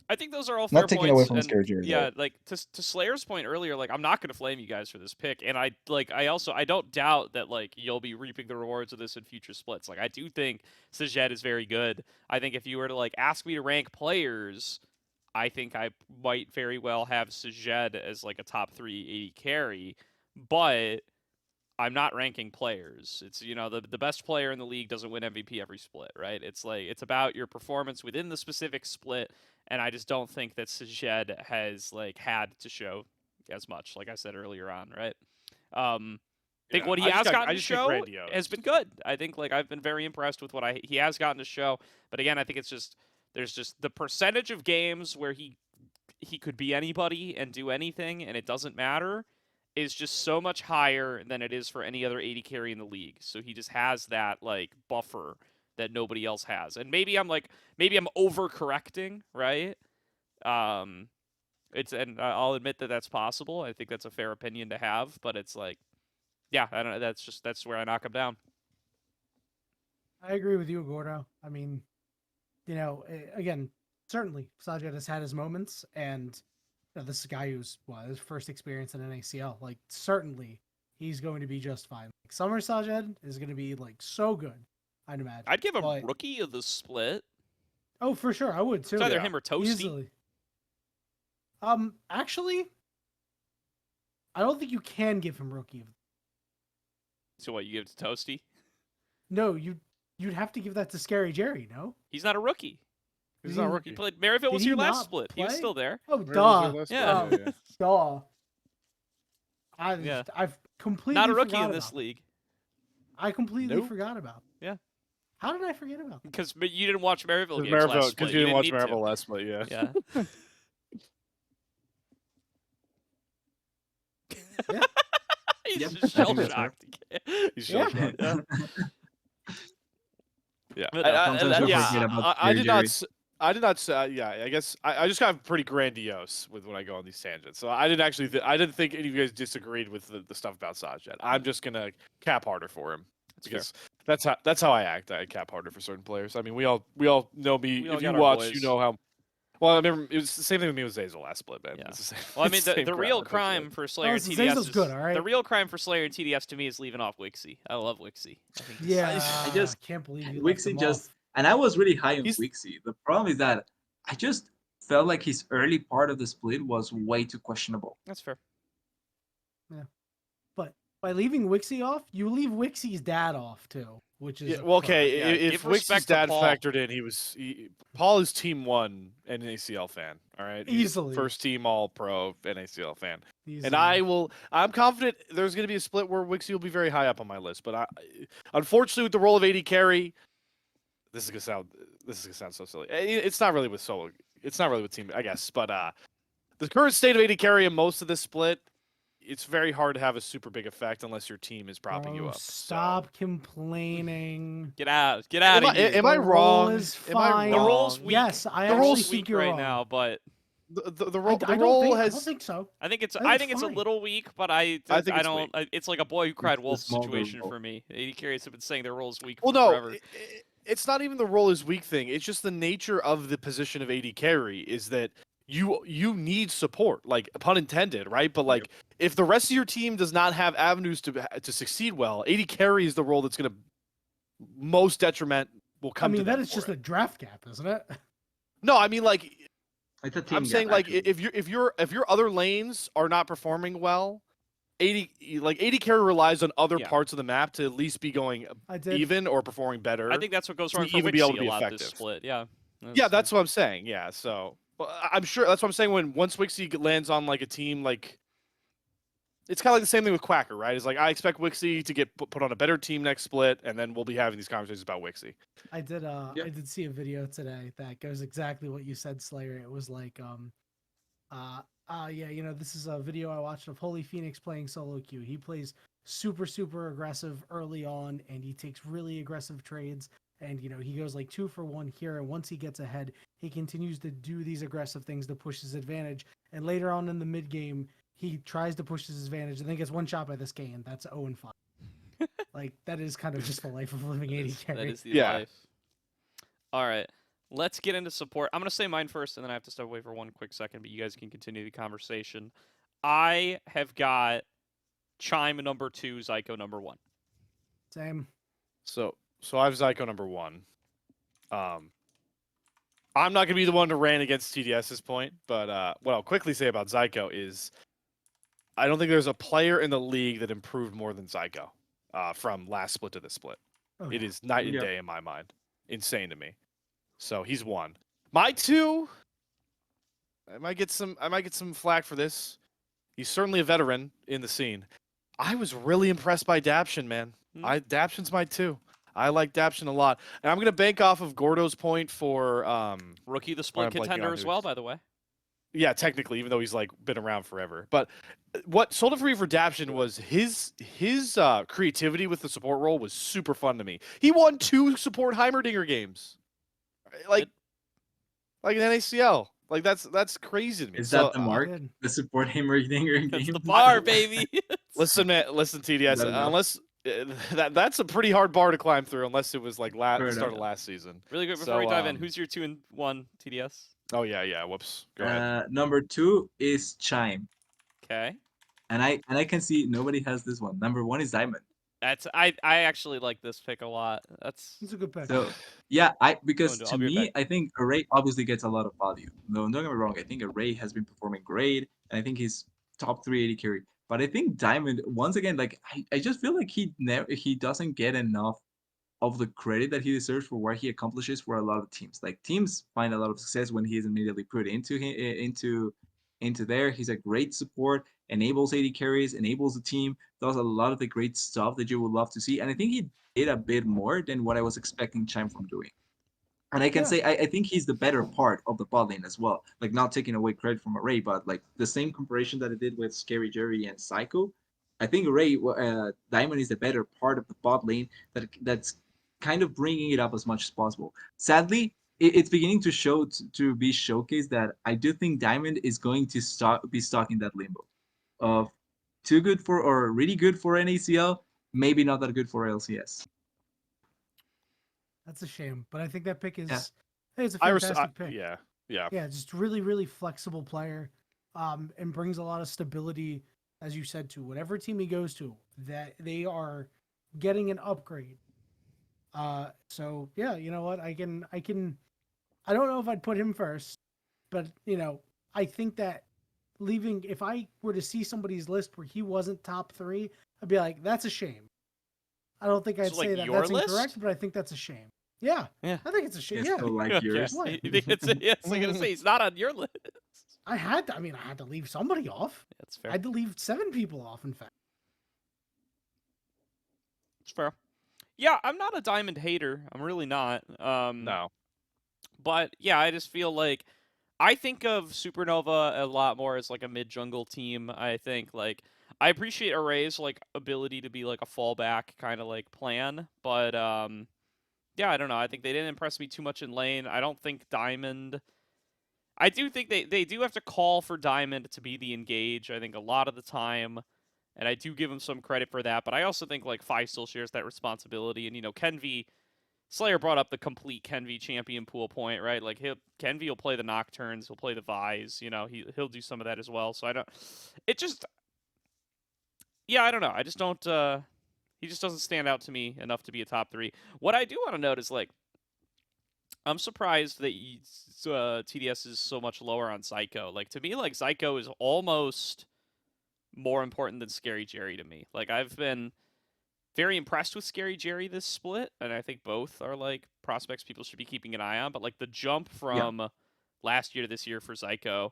I think those are all fair Not taking points. away from and, Scary Jerry. Yeah, like to Slayer's point earlier, like I'm not going to flame you guys for this pick, and I don't doubt that like you'll be reaping the rewards of this in future splits. Like I do think Sajed is very good. I think if you were to like ask me to rank players, I think I might very well have Sajed as like a top 3 AD carry, but I'm not ranking players. It's, the best player in the league doesn't win MVP every split, right? It's like, it's about your performance within the specific split, and I just don't think that Sajed has, like, had to show as much, like I said earlier on, right? I think what he has gotten to show has been good. I think, like, I've been very impressed with what he has gotten to show, but again, I think it's just, there's just the percentage of games where he could be anybody and do anything, and it doesn't matter, is just so much higher than it is for any other AD carry in the league. So he just has that like buffer that nobody else has. And maybe I'm overcorrecting, right? I'll admit that that's possible. I think that's a fair opinion to have, but it's like, yeah, I don't know. That's where I knock him down. I agree with you, Gordo. I mean, again, certainly Sajed has had his moments, and this is a guy who's his first experience in NACL. Like, certainly he's going to be just fine. Like, Summer Sajed is going to be like so good, I'd imagine. I'd give him rookie of the split. Oh, for sure, I would too. It's either him or Toasty. Easily. Actually, I don't think you can give him rookie. So what, you give it to Toasty? No, you'd have to give that to Scary Jerry. No, he's not a rookie. He's not a rookie. He played. Maryville was he your last not split. play? He was still there. Oh, duh. Yeah. Duh. I've completely not a rookie forgot in this about league. I completely forgot about. Yeah. How did I forget about that? Because you didn't watch Maryville games last split. Because you didn't watch need Maryville to. last split, yeah. Yeah. Yeah. He's just shell shocked. He's shell shocked. Yeah. But, I did not say. Yeah, I guess I just got pretty grandiose with when I go on these tangents. So I didn't actually. I didn't think any of you guys disagreed with the stuff about Sajed. I'm just gonna cap harder for him because that's how I act. I cap harder for certain players. I mean, we all know me. If you watch, you know how. Well, I remember it was the same thing with me with Zazel last split, man. Yeah. It's the same, Well, I mean, it's the the real crime for Slayer and TDS Zazel's good, all right? The real crime for Slayer and TDS to me is leaving off Wixie. I love Wixie. Yeah, I just can't believe you Wixie just, and I was really high on Wixie. The problem is that I just felt like his early part of the split was way too questionable. That's fair. Yeah, but by leaving Wixie off, you leave Wixie's dad off too, which is well, okay. Yeah, if Wixie's dad factored in, Paul is Team 1 NACL fan. All right, easily first team All Pro NACL fan. Easily. And I'm confident there's going to be a split where Wixie will be very high up on my list. But unfortunately, with the role of AD carry, this is gonna sound so silly. It's not really with solo. It's not really with team, I guess. But the current state of AD carry in most of this split, it's very hard to have a super big effect unless your team is propping you up. Stop complaining. Get out of here. Am I wrong? Am I wrong? The role's weak. Yes, I the actually role's think weak you're right wrong. now, but the I role don't has. I don't think so. I think it's it's a fine. little weak, but I don't. It's like a boy who cried wolf situation for me. AD carries have been saying their role is weak forever. It's not even the role is weak thing. It's just the nature of the position of AD carry is that you need support, like pun intended, right? But like if the rest of your team does not have avenues to succeed well, AD carry is the role that's going to most detriment will come to them that is for just it. a draft gap, isn't it? No, I mean like It's a team I'm saying gap, like actually. if your other lanes are not performing well, 80 carry relies on other Yeah. parts of the map to at least be going I did. even or performing better. I think that's what goes to wrong for even be able to Wixie a be lot effective. this split. Yeah. Yeah, that's what I'm saying. Yeah, so I'm sure that's what I'm saying. Once Wixie lands on like a team, like it's kind of like the same thing with Quacker, right? It's like I expect Wixie to get put on a better team next split, and then we'll be having these conversations about Wixie. I did. Yeah. I did see a video today that goes exactly what you said, Slayer. It was like, yeah, this is a video I watched of Holy Phoenix playing solo queue. He plays super aggressive early on, and he takes really aggressive trades. And he goes like 2 for 1 here. And once he gets ahead, he continues to do these aggressive things to push his advantage. And later on in the mid game, he tries to push his advantage and then gets one shot by this game. And that's 0-5. Like that is kind of just the life of living 80 carry. That is the Yeah. life. All right. Let's get into support. I'm going to say mine first, and then I have to step away for one quick second, but you guys can continue the conversation. I have got Chime number 2, Zyko number 1. Same. So I have Zyko number 1. I'm not gonna be the one to rant against TDS's point, but what I'll quickly say about Zyko is I don't think there's a player in the league that improved more than Zyko from last split to this split. Oh, It yeah. is night and Yep. day in my mind. Insane to me. So he's 1. My 2, I might get some flack for this. He's certainly a veteran in the scene. I was really impressed by Daption, man. Daption's my 2. I like Daption a lot. And I'm gonna bank off of Gordo's point for Rookie the I'm split blanking on contender as who- well, by the way. Yeah, technically, even though he's like been around forever. But what sold it for me for Daption was his creativity with the support role was super fun to me. He won 2 support Heimerdinger games. Like an ACL. Like that's crazy to me. Is So, that the mark? Good. The support Heimerdinger That's game? the bar, baby. listen, man, listen, TDS. Fair enough. Unless that's a pretty hard bar to climb through, unless it was like Fair start of enough. last season. Really good. Before we So, dive in, who's your 2 and 1 TDS? Oh yeah. Whoops. Go ahead. Number 2 is Chime, Okay. and I can see nobody has this one. Number 1 is Diamond. That's I actually like this pick a lot. That's It's a good pick. So yeah, because I'll to be right me, back. I think Array obviously gets a lot of value. No, don't get me wrong. I think Array has been performing great, and I think he's top 380 carry. But I think Diamond, once again, like I just feel like he doesn't get enough of the credit that he deserves for what he accomplishes for a lot of teams. Like teams find a lot of success when he is immediately put into there. He's a great support, enables 80 carries, enables the team, does a lot of the great stuff that you would love to see. And I think he did a bit more than what I was expecting Chime from doing. And I can say I think he's the better part of the bot lane as well. Like not taking away credit from Array, but like the same comparison that I did with Scary Jerry and Psycho. I think Array Diamond is the better part of the bot lane that's kind of bringing it up as much as possible. Sadly, it's beginning to be showcased that I do think Diamond is going to be stuck in that limbo of too good for or really good for an ACL, maybe not that good for LCS. That's a shame, but I think that pick is Yeah. I think it's a fantastic pick. Yeah. Yeah, just really flexible player, and brings a lot of stability, as you said, to whatever team he goes to. That they are getting an upgrade. So yeah, you know what? I can. I don't know if I'd put him first, but I think that if I were to see somebody's list where he wasn't top 3, I'd be like, that's a shame. I don't think I'd So, like, say that your that's list? incorrect, but I think that's a shame. Yeah, Yeah. I think it's a shame. It's Yeah, so like Okay. yours. What? You think it's yes? I'm gonna say he's not on your list. I had to leave somebody off. That's I fair. had to leave 7 people off, in fact. It's fair. Yeah, I'm not a Diamond hater. I'm really not. No. But yeah, I just feel like I think of Supernova a lot more as like a mid jungle team. I think like I appreciate Array's like ability to be like a fallback kind of like plan, but yeah, I don't know. I think they didn't impress me too much in lane. I don't think Diamond. I do think they do have to call for Diamond to be the engage. I think a lot of the time, and I do give him some credit for that. But I also think like Fi still shares that responsibility, and Kenvi. Slayer brought up the complete Kenvi champion pool point, right? Like Kenvi will play the Nocturnes, he'll play the Vise, he'll do some of that as well. So I don't know. I just don't he just doesn't stand out to me enough to be a top 3. What I do want to note is like I'm surprised that TDS is so much lower on Psycho. Like, to me, like, Psycho is almost more important than Scary Jerry to me. Like, I've been very impressed with Scary Jerry this split, and I think both are, like, prospects people should be keeping an eye on. But, like, the jump from last year to this year for Psycho,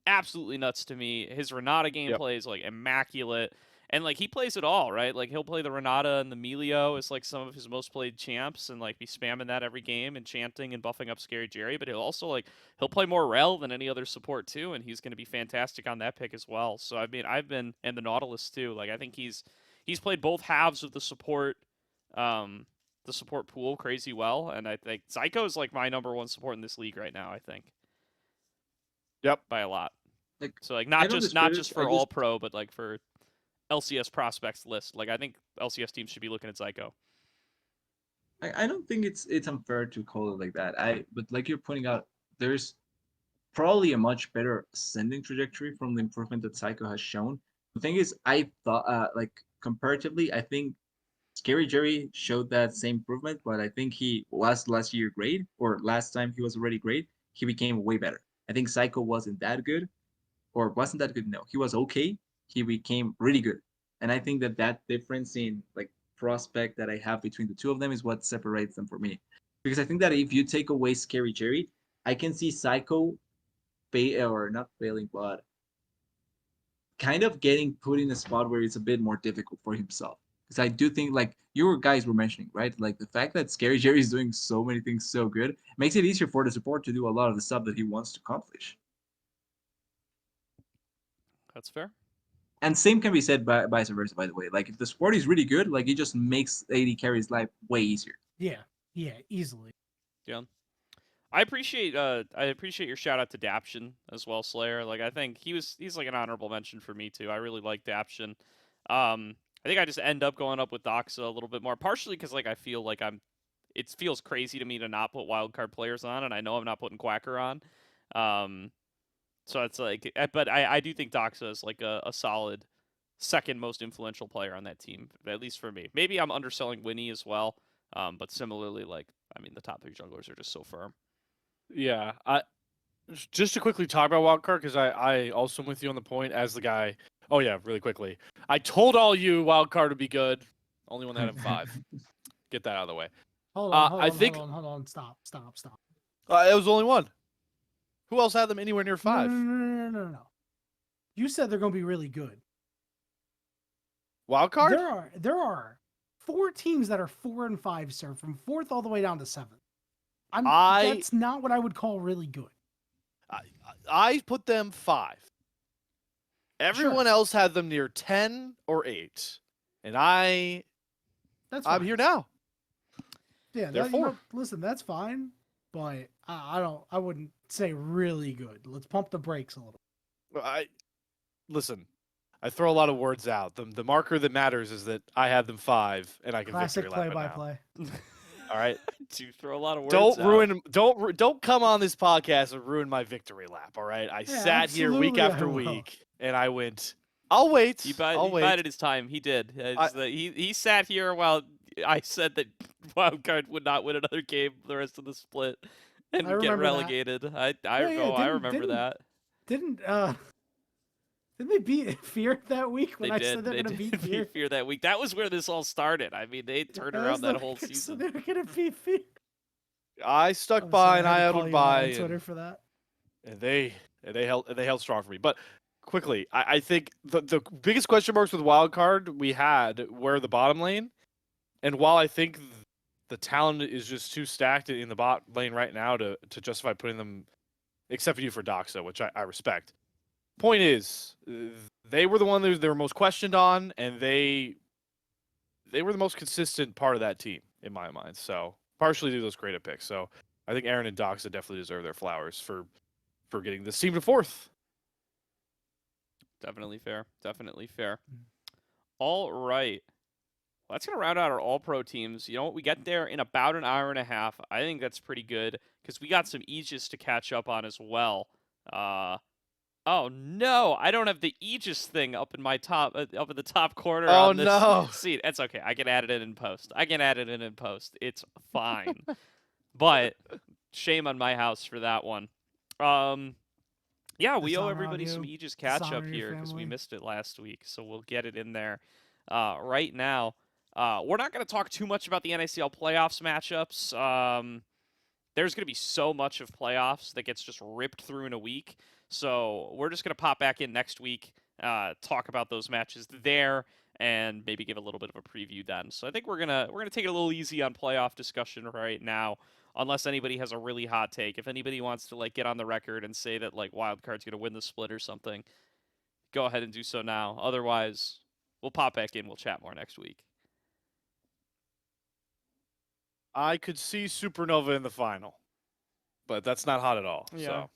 absolutely nuts to me. His Renata gameplay is, like, immaculate. And, like, he plays it all, right? Like, he'll play the Renata and the Melio as, like, some of his most played champs and, like, be spamming that every game and chanting and buffing up Scary Jerry. But he'll also, like, he'll play more Rel than any other support, too, and he's going to be fantastic on that pick as well. So, I mean, and the Nautilus, too. Like, I think he's played both halves of the support pool crazy well, and I think Psycho is, like, my number one support in this league right now, I think. Yep. By a lot. Like, so, like, not just for All-Pro, but, like, for LCS prospects list. Like, I think LCS teams should be looking at Psycho. I don't think it's unfair to call it like that. But like you're pointing out, there's probably a much better ascending trajectory from the improvement that Psycho has shown. The thing is, I thought like comparatively, I think Scary Jerry showed that same improvement, but I think he was last year great, or last time he was already great. He became way better. I think Psycho wasn't that good, or wasn't that good. No, he was okay. He became really good, and I think that difference in like prospect that I have between the two of them is what separates them for me. Because I think that if you take away Scary Jerry, I can see Psycho or not failing, but kind of getting put in a spot where it's a bit more difficult for himself. Because I do think, like you guys were mentioning, right? Like the fact that Scary Jerry is doing so many things so good makes it easier for the support to do a lot of the stuff that he wants to accomplish. That's fair. And same can be said vice versa, by the way. Like if the support is really good, like it just makes AD carry's life way easier. Yeah, easily. Yeah. I appreciate your shout out to Daption as well, Slayer. Like I think he's like an honorable mention for me too. I really like Daption. I think I just end up going up with Doxa a little bit more, partially because like I feel like it feels crazy to me to not put wildcard players on, and I know I'm not putting Quacker on. So it's like, but I do think Doxa is like a solid second most influential player on that team, at least for me. Maybe I'm underselling Winnie as well, but similarly, like I mean, the top three junglers are just so firm. Yeah, just to quickly talk about wildcard, because I also am with you on the point as the guy. Oh yeah, really quickly. I told all you wildcard would be good. Only one that had 5. Get that out of the way. Hold on, hold on. Stop. It was only one. Who else had them anywhere near 5? No. You said they're going to be really good. Wildcard? There are 4 teams that are 4 and 5, sir, from 4th all the way down to 7th. That's not what I would call really good. I put them 5. Everyone else had them near 10 or 8, and I'm here now. Yeah, they're 4. Listen, that's fine, but I wouldn't say really good. Let's pump the brakes a little. Listen. I throw a lot of words out. The marker that matters is that I had them 5, and I can classic victory lap play-by-play. All right. Do throw a lot of words. Don't come on this podcast and ruin my victory lap. All right. I sat here week after week, and I went. I'll wait. He bided his time. He did. He sat here while I said that Wildcard would not win another game the rest of the split and get relegated. I remember that. Didn't they beat Fear that week when I said they're going to beat Fear? Fear that week. That was where this all started. I mean, they turned around that whole season. So they were going to beat Fear. I stuck by and I held by. On Twitter for that. And they held strong for me. But quickly, I think the biggest question marks with wildcard we had were the bottom lane. And while I think the talent is just too stacked in the bot lane right now to justify putting them, except for you for Doxa, which I respect. Point is, they were the one that they were most questioned on, and they were the most consistent part of that team in my mind. So partially due to those creative picks. So I think Aaron and Doxa definitely deserve their flowers for getting this team to 4th. Definitely fair. All right. Well, that's going to round out our all-pro teams. You know what? We get there in about an hour and a half. I think that's pretty good because we got some Aegis to catch up on as well. Oh no! I don't have the Aegis thing up in the top corner. Oh on this no! Seat. It's okay. I can add it in post. It's fine. But shame on my house for that one. Yeah, we owe Dishonor on everybody some you. Aegis catch Dishonor up your here because we family. missed it last week, so we'll get it in there right now. We're not going to talk too much about the NACL playoffs matchups. There's going to be so much of playoffs that gets just ripped through in a week, so we're just going to pop back in next week, talk about those matches there, and maybe give a little bit of a preview then. So I think we're gonna take it a little easy on playoff discussion right now, unless anybody has a really hot take. If anybody wants to like get on the record and say that like Wildcard's gonna win the split or something, go ahead and do so now. Otherwise, we'll pop back in. We'll chat more next week. I could see Supernova in the final, but that's not hot at all. Yeah. So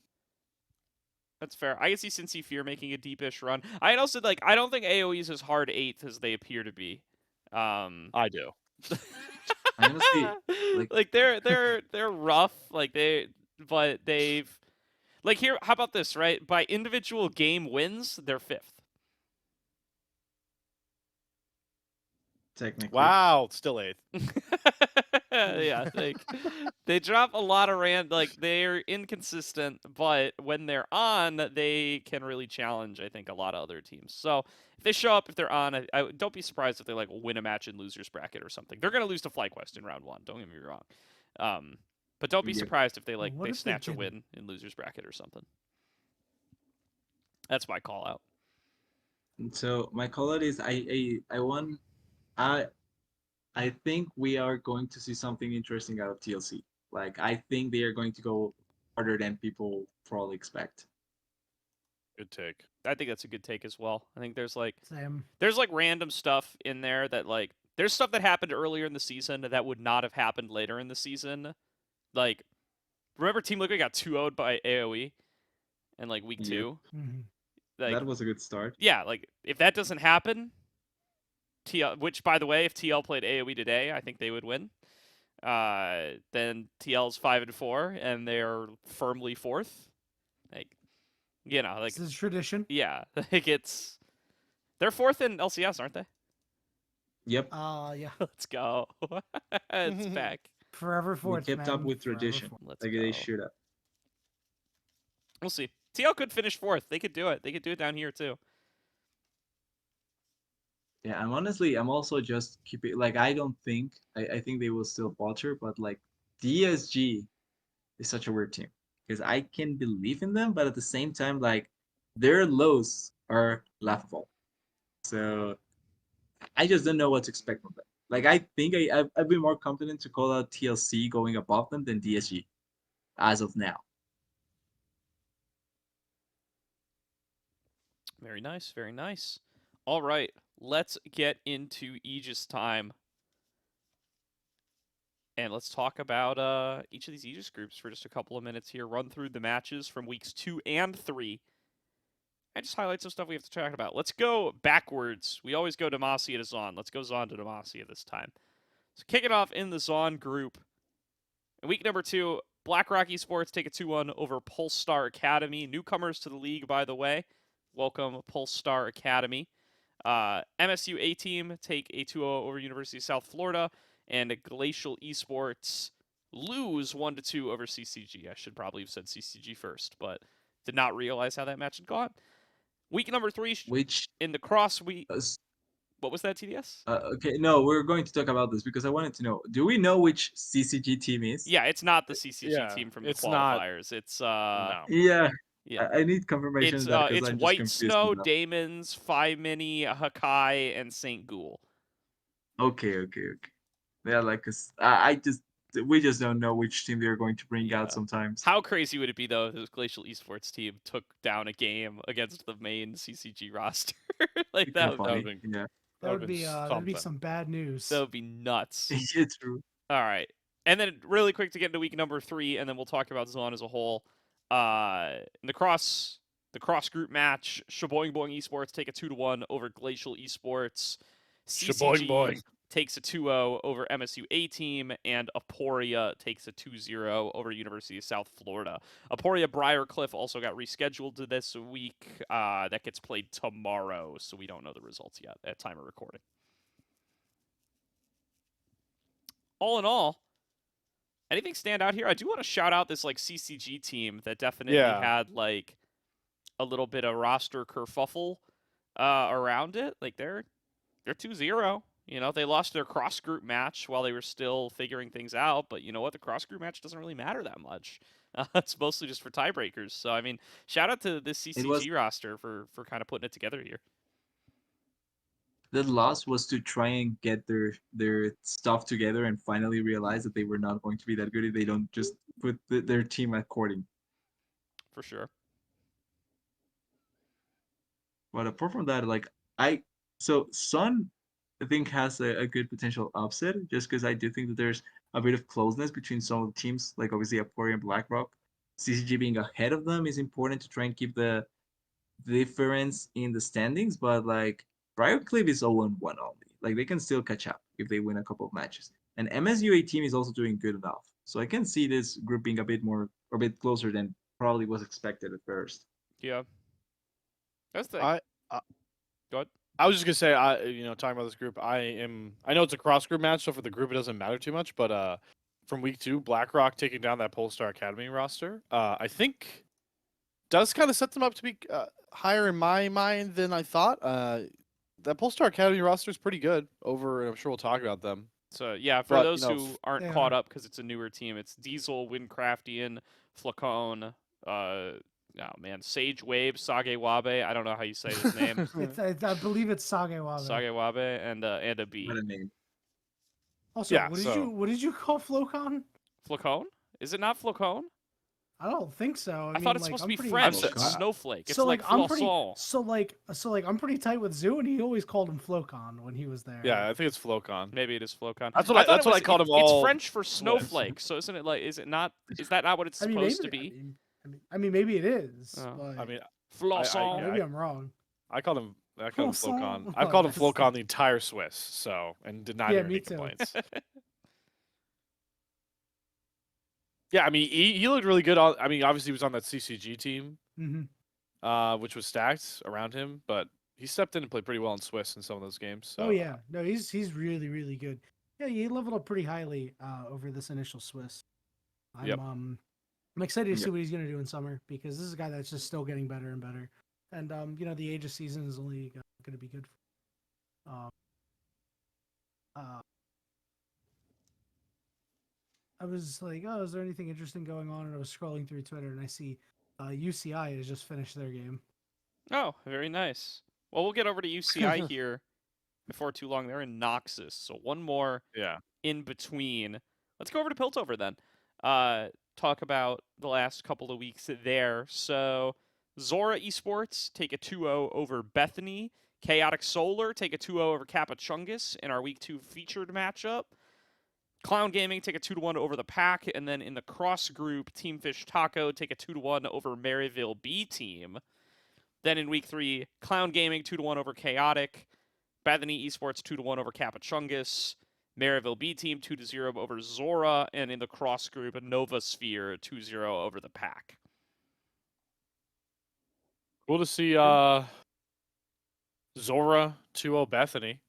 That's fair. I can see Cincy Fear making a deepish run. I also like. I don't think AOE is as hard 8th as they appear to be. I do. Honestly, like they're rough. Like but they've like here. How about this? Right, by individual game wins, they're 5th. technically. Wow, still 8th. Yeah, like they drop a lot of like they're inconsistent, but when they're on, they can really challenge, I think, a lot of other teams. So if they show up, if they're on, I don't be surprised if they like win a match in losers bracket or something. They're gonna lose to FlyQuest in round 1. Don't get me wrong. But don't be Yep. surprised if they like What they if they snatch a didn't? win in losers bracket or something. That's my call out. So my call out is I want I think we are going to see something interesting out of TLC. Like I think they are going to go harder than people probably expect. Good take. I think that's a good take as well. I think there's like Same. random stuff in there that like there's stuff that happened earlier in the season that would not have happened later in the season. Like remember Team Liquid got 2-0'd by AoE in like week Yep. 2? Mm-hmm. Like That was a good start. yeah, like if that doesn't happen, TL, which by the way, if TL played AoE today, I think they would win. Then TL's 5-4 and they're firmly 4th. Like like This is tradition. yeah, like they're 4th in LCS, aren't they? Yep. Yeah. Let's go. It's back. Forever We fourth, kept up man. with Forever tradition. fourth. Let's Like go. they should have. We'll see. TL could finish 4th. They could do it. They could do it down here too. Yeah, I'm also just keeping like I don't think I think they will still falter, but like DSG is such a weird team because I can believe in them, but at the same time, like their lows are laughable. So I just don't know what to expect from them. Like I think I've been more confident to call out TLC going above them than DSG as of now. Very nice. Very nice. All right. Let's get into Aegis time. And let's talk about each of these Aegis groups for just a couple of minutes here. Run through the matches from weeks 2 and 3. And just highlight some stuff we have to talk about. Let's go backwards. We always go Demacia to Zaun. Let's go Zaun to Demacia this time. So kick it off in the Zaun group. In week number 2, BlackRock Esports take a 2-1 over Polestar Academy. Newcomers to the league, by the way. Welcome, Polestar Academy. MSU A-Team take a 2-0 over University of South Florida. And Glacial Esports lose 1-2 over CCG. I should probably have said CCG first, but did not realize how that match had gone. Week number 3, Which in the cross week. What was that, TDS? okay, no, we're going to talk about this because I wanted to know. Do we know which CCG team is? Yeah, it's not the CCG Yeah, team from the it's not- qualifiers. It's No. Yeah, yeah. I need confirmation It's of that because it's I'm just White confused. Snow, with that. Daemons, Phi Mini, Hakai, and Saint Ghoul. Okay. Yeah, like 'cause we just don't know which team they're going to bring Yeah. out sometimes. How crazy would it be though if this Glacial Esports team took down a game against the main CCG roster? Like Kinda that would funny. been- Yeah, That would be something. some bad news. be nuts. it's true. All right. And then really quick to get into week number 3, and then we'll talk about Zaun as a whole. In the cross group match, Shaboing Boing Esports take a 2-1 over Glacial Esports. CCG Shaboing boing. takes a 2-0 over MSU A-Team, and Aporia takes a 2-0 over University of South Florida. Aporia Briarcliff also got rescheduled to this week. That gets played tomorrow, so we don't know the results yet at time of recording. All in all, Anything stand out here? I do want to shout out this like CCG team that definitely Yeah. had like a little bit of roster kerfuffle around it. Like they're 2-0. You know, they lost their cross group match while they were still figuring things out, but you know what? The cross group match doesn't really matter that much. It's mostly just for tiebreakers. So I mean, shout out to this It was CCG roster for kind of putting it together here. the loss was to try and get their stuff together and finally realize that they were not going to be that good if they don't just put their team according. For sure. But apart from that, like Sun, I think has a good potential upset just because I do think that there's a bit of closeness between some of the teams, like obviously Apori and BlackRock. CCG being ahead of them is important to try and keep the difference in the standings, but like Briarcliff is 0-1 only. Like they can still catch up if they win a couple of matches. And MSUA team is also doing good enough. So I can see this group being a bit closer than probably was expected at first. Yeah. That's the I Go ahead. I was just gonna say, talking about this group, I know it's a cross group match, so for the group it doesn't matter too much. But from week 2, BlackRock taking down that Polestar Academy roster, I think does kind of set them up to be higher in my mind than I thought. That Polestar Academy roster is pretty good. And I'm sure we'll talk about them. So yeah, for But, those who aren't yeah. caught up because it's a newer team, it's Diesel, Windcraftian, Flacone, oh man, Sage Wave, Sage Wabe. I don't know how you say his name. I believe it's Sagewabe. Sage Wabe and a B. What a name. Also, Yeah, what did you call Flocon? Flacone? Is it not Flacone? I don't think so. I thought it's supposed to be French. I'm It's Snowflake. It's So like I'm pretty, Flocon. I'm pretty tight with Zoo, and he always called him Flocon when he was there. Yeah, I think it's Flocon. Maybe it is Flocon. That's what thought I called him It's all. French for snowflake. So isn't it like? Is it not? Is that not what it's supposed to be? I mean, maybe it is. Oh. But I mean, Flocon. maybe I'm wrong. I called him Croissant. Flocon. I've called him That's- Flocon the entire Swiss, so and did not Yeah, hear me any too. complaints. Yeah, I mean, he looked really good. I mean, obviously he was on that CCG team, which was stacked around him, but he stepped in and played pretty well in Swiss in some of those games. So. Oh yeah, no, he's really really good. Yeah, he leveled up pretty highly over this initial Swiss. I'm excited to see what he's gonna do in summer because this is a guy that's just still getting better and better. And the age of season is only gonna be good. I was like, oh, is there anything interesting going on? And I was scrolling through Twitter and I see UCI has just finished their game. Oh, very nice. Well, we'll get over to UCI here before too long. They're in Noxus, so one more in between. Let's go over to Piltover then. Talk about the last couple of weeks there. So Zora Esports take a 2-0 over Bethany. Chaotic Solar take a 2-0 over Capachungus in our Week 2 featured matchup. Clown Gaming take a 2-1 over the Pack, and then in the cross group, Team Fish Taco take a 2-1 over Maryville B Team. Then in Week 3, Clown Gaming 2-1 over Chaotic, Bethany Esports 2-1 over Capachungus, Maryville B Team 2-0 over Zora, and in the cross group, Nova Sphere 2-0 over the Pack. Cool to see Zora 2-0 Bethany.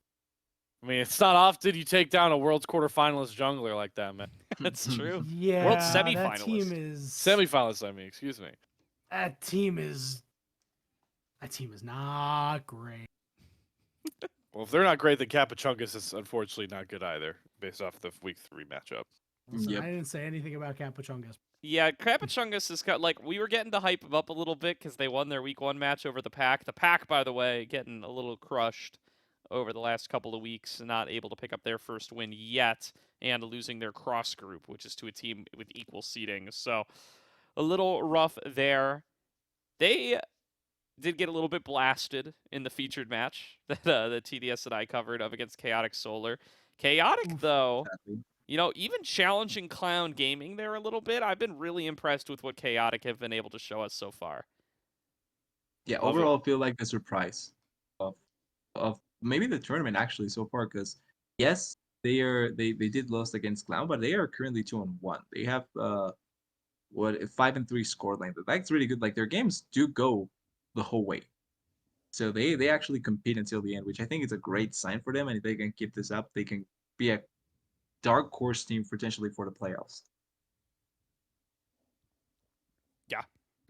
I mean, it's not often you take down a World's quarterfinalist jungler like that, man. That's true. Yeah, World that semifinalist. team is Semifinalist, I mean, excuse me. That team is not great. Well, if they're not great, then Capachungus is unfortunately not good either, based off the Week 3 matchup. Listen, Yep. I didn't say anything about Capachungus. Yeah, Capachungus has got, like, we were getting to hype them up a little bit because they won their Week 1 match over the Pack. The Pack, by the way, getting a little crushed over the last couple of weeks, not able to pick up their first win yet, and losing their cross group, which is to a team with equal seeding. So a little rough there. They did get a little bit blasted in the featured match that the TDS that I covered up against Chaotic Solar. Chaotic, though, even challenging Clown Gaming there a little bit, I've been really impressed with what Chaotic have been able to show us so far. Yeah, overall, I feel like the surprise of maybe the tournament actually so far, because yes, they did lose against Clown, but they are currently 2-1. They have 5-3 scoreline. That's really good. Like their games do go the whole way, so they actually compete until the end, which I think is a great sign for them. And if they can keep this up, they can be a dark horse team potentially for the playoffs.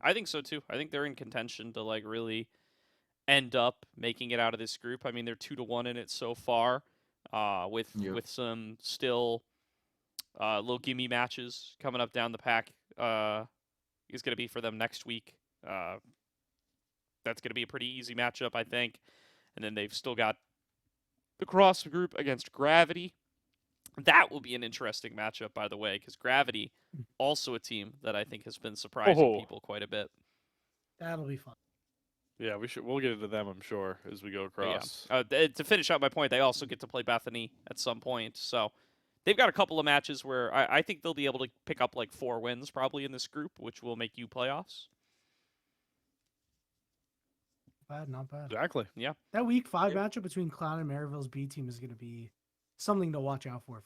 I think so too. I think they're in contention to like really end up making it out of this group. I mean, they're 2-1 in it so far, with some still little gimme matches coming up down the pack. Is going to be for them next week. That's going to be a pretty easy matchup, I think. And then they've still got the cross group against Gravity. That will be an interesting matchup, by the way, because Gravity, also a team that I think has been surprising people quite a bit. That'll be fun. Yeah, we'll get into them, I'm sure, as we go across. To finish out my point, they also get to play Bethany at some point. So they've got a couple of matches where I think they'll be able to pick up like 4 wins probably in this group, which will make you playoffs. Not bad. Exactly. Yeah. That week 5 matchup between Clown and Maryville's B team is going to be something to watch out for.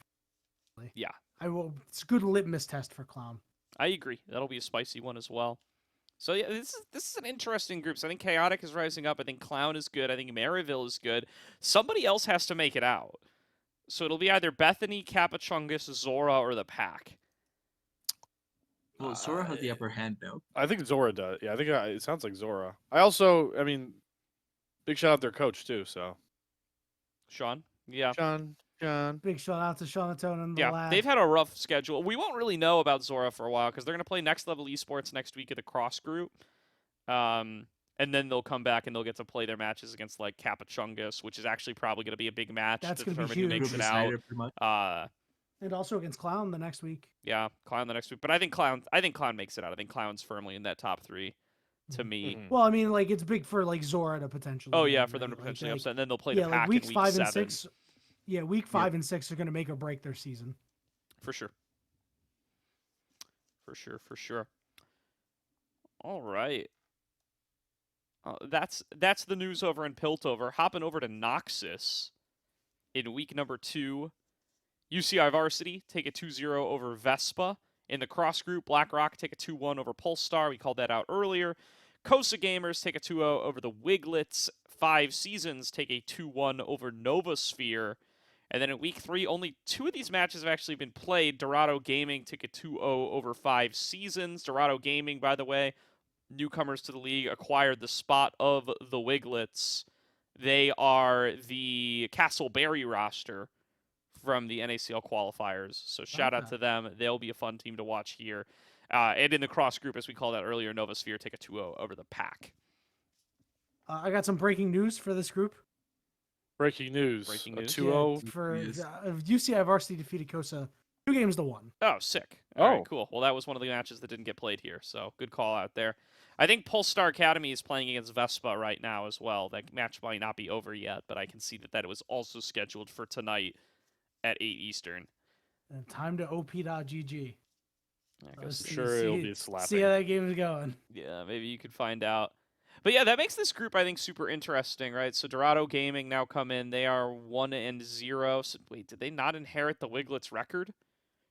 Yeah. It's a good litmus test for Clown. I agree. That'll be a spicy one as well. So yeah, this is an interesting group. So I think Chaotic is rising up. I think Clown is good. I think Maryville is good. Somebody else has to make it out. So it'll be either Bethany, Capuchungus, Zora, or the Pack. Well, Zora has the upper hand, though. I think Zora does. Yeah, I think it sounds like Zora. I mean, big shout out their coach too. So, Sean, yeah, Sean. Big shout out to Shonatone and the lad. They've had a rough schedule. We won't really know about Zora for a while because they're going to play Next Level Esports next week at the Cross Group. And then they'll come back and they'll get to play their matches against like Capuchungus, which is actually probably going to be a big match That's to gonna be determine who huge. makes it out. And also against Clown the next week. Yeah, Clown the next week. But I think Clown makes it out. I think Clown's firmly in that top 3 to me. Mhm. Well, I mean, like it's big for like Zora to potentially. Oh win, yeah, for them to right? potentially Like, upset. And then they'll play the Pack like weeks in week 5 7. and 6. Yeah, week 5 and 6 are going to make or break their season. For sure. For sure. All right. That's the news over in Piltover. Hopping over to Noxus in week number 2. UCI Varsity take a 2-0 over Vespa. In the cross group, BlackRock take a 2-1 over Polestar. We called that out earlier. Kosa Gamers take a 2-0 over the Wiglets. 5 Seasons take a 2-1 over Novasphere. And then in week 3, only 2 of these matches have actually been played. Dorado Gaming took a 2-0 over 5 Seasons. Dorado Gaming, by the way, newcomers to the league, acquired the spot of the Wiglets. They are the Castleberry roster from the NACL qualifiers. So shout out to them. They'll be a fun team to watch here. And in the cross group, as we called out earlier, Novasphere take a 2-0 over the Pack. I got some breaking news for this group. Breaking news. Breaking A news. 2-0. Yeah, for Yes. UCI Varsity defeated Kosa 2-1. Oh, sick. All right, Oh. cool. Well, that was one of the matches that didn't get played here, so good call out there. I think Polestar Academy is playing against Vespa right now as well. That match might not be over yet, but I can see that it was also scheduled for tonight at 8 Eastern. And time to op.gg. I guess Sure it'll be slapping. See how that game is going. Yeah, maybe you could find out. But yeah, that makes this group, I think, super interesting, right? So Dorado Gaming now come in. They are 1-0. So, wait, did they not inherit the Wiglets record?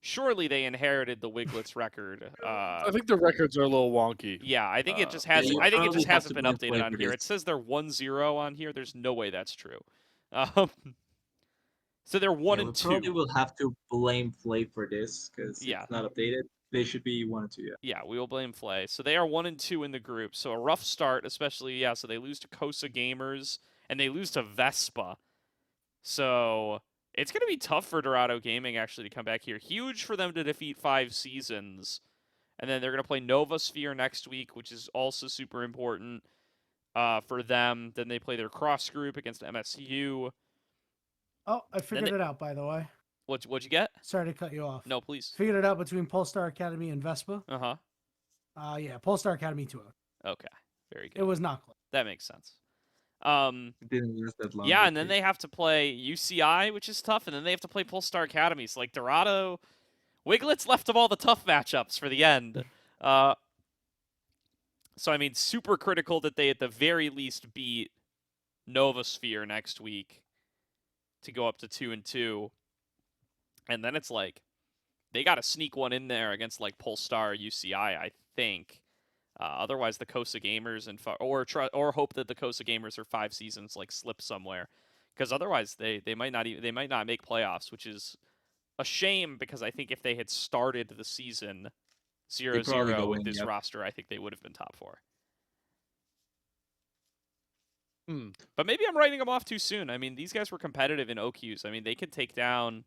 Surely they inherited the Wiglets record. I think the records are a little wonky. Yeah, I think it just Yeah, hasn't. you I think it probably just have hasn't to been blame updated Play on for here. this. It says they're 1-0 on here. There's no way that's true. So they're 1 and 2. We probably will have to blame Flay for this because Yeah. it's not updated. They should be 1 and 2. Yeah. Yeah, we will blame Flay. So they are 1 and 2 in the group. So a rough start, especially So they lose to Kosa Gamers and they lose to Vespa. So it's going to be tough for Dorado Gaming actually to come back here. Huge for them to defeat 5 Seasons, and then they're going to play Novasphere next week, which is also super important for them. Then they play their cross group against MSU. Oh, I figured it out, by the way. What'd you get? Sorry to cut you off. No, please. Figured it out between Polestar Academy and Vespa. Uh-huh. Yeah, Polestar Academy 2-0. Okay. Very good. It was not close. That makes sense. It didn't last that long. Yeah, and then they have to play UCI, which is tough, and then they have to play Polestar Academy. So, like, Dorado... Wiglets left them all the tough matchups for the end. So, I mean, super critical that they, at the very least, beat Novasphere next week to go up to 2 and 2. And then it's like, they got to sneak one in there against, like, Polestar UCI, I think. Otherwise, the Kosa Gamers or hope that the Kosa Gamers or 5 Seasons like slip somewhere, because otherwise they might not make playoffs, which is a shame because I think if they had started the season probably 0-0 go with in, this yep. roster, I think they would have been top 4. Hmm. But maybe I'm writing them off too soon. I mean, these guys were competitive in OQs. I mean, they could take down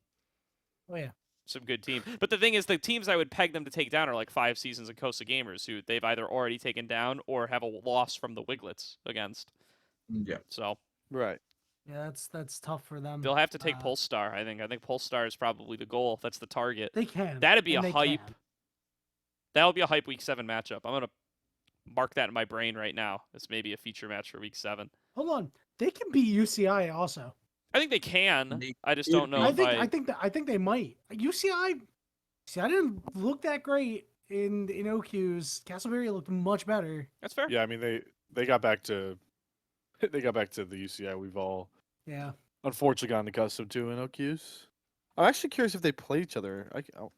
Oh yeah. some good teams. But the thing is, the teams I would peg them to take down are like 5 Seasons and Costa Gamers, who they've either already taken down or have a loss from the Wiglets against. Yeah. So Right. Yeah, that's tough for them. they'll have to take Polestar, I think. I think Polestar is probably the goal. That's the target. They can. That'd be and a they hype. can. That'll be a hype Week 7 matchup. I'm going to mark that in my brain right now. It's maybe a feature match for Week 7. Hold on. They can beat UCI also. I think they can. They I just could don't know be. I think they might. UCI. See, I didn't look that great in OQs. Castleberry looked much better. That's fair. Yeah, I mean they got back to the UCI we've all Yeah. unfortunately gotten accustomed to in OQs. I'm actually curious if they play each other. I don't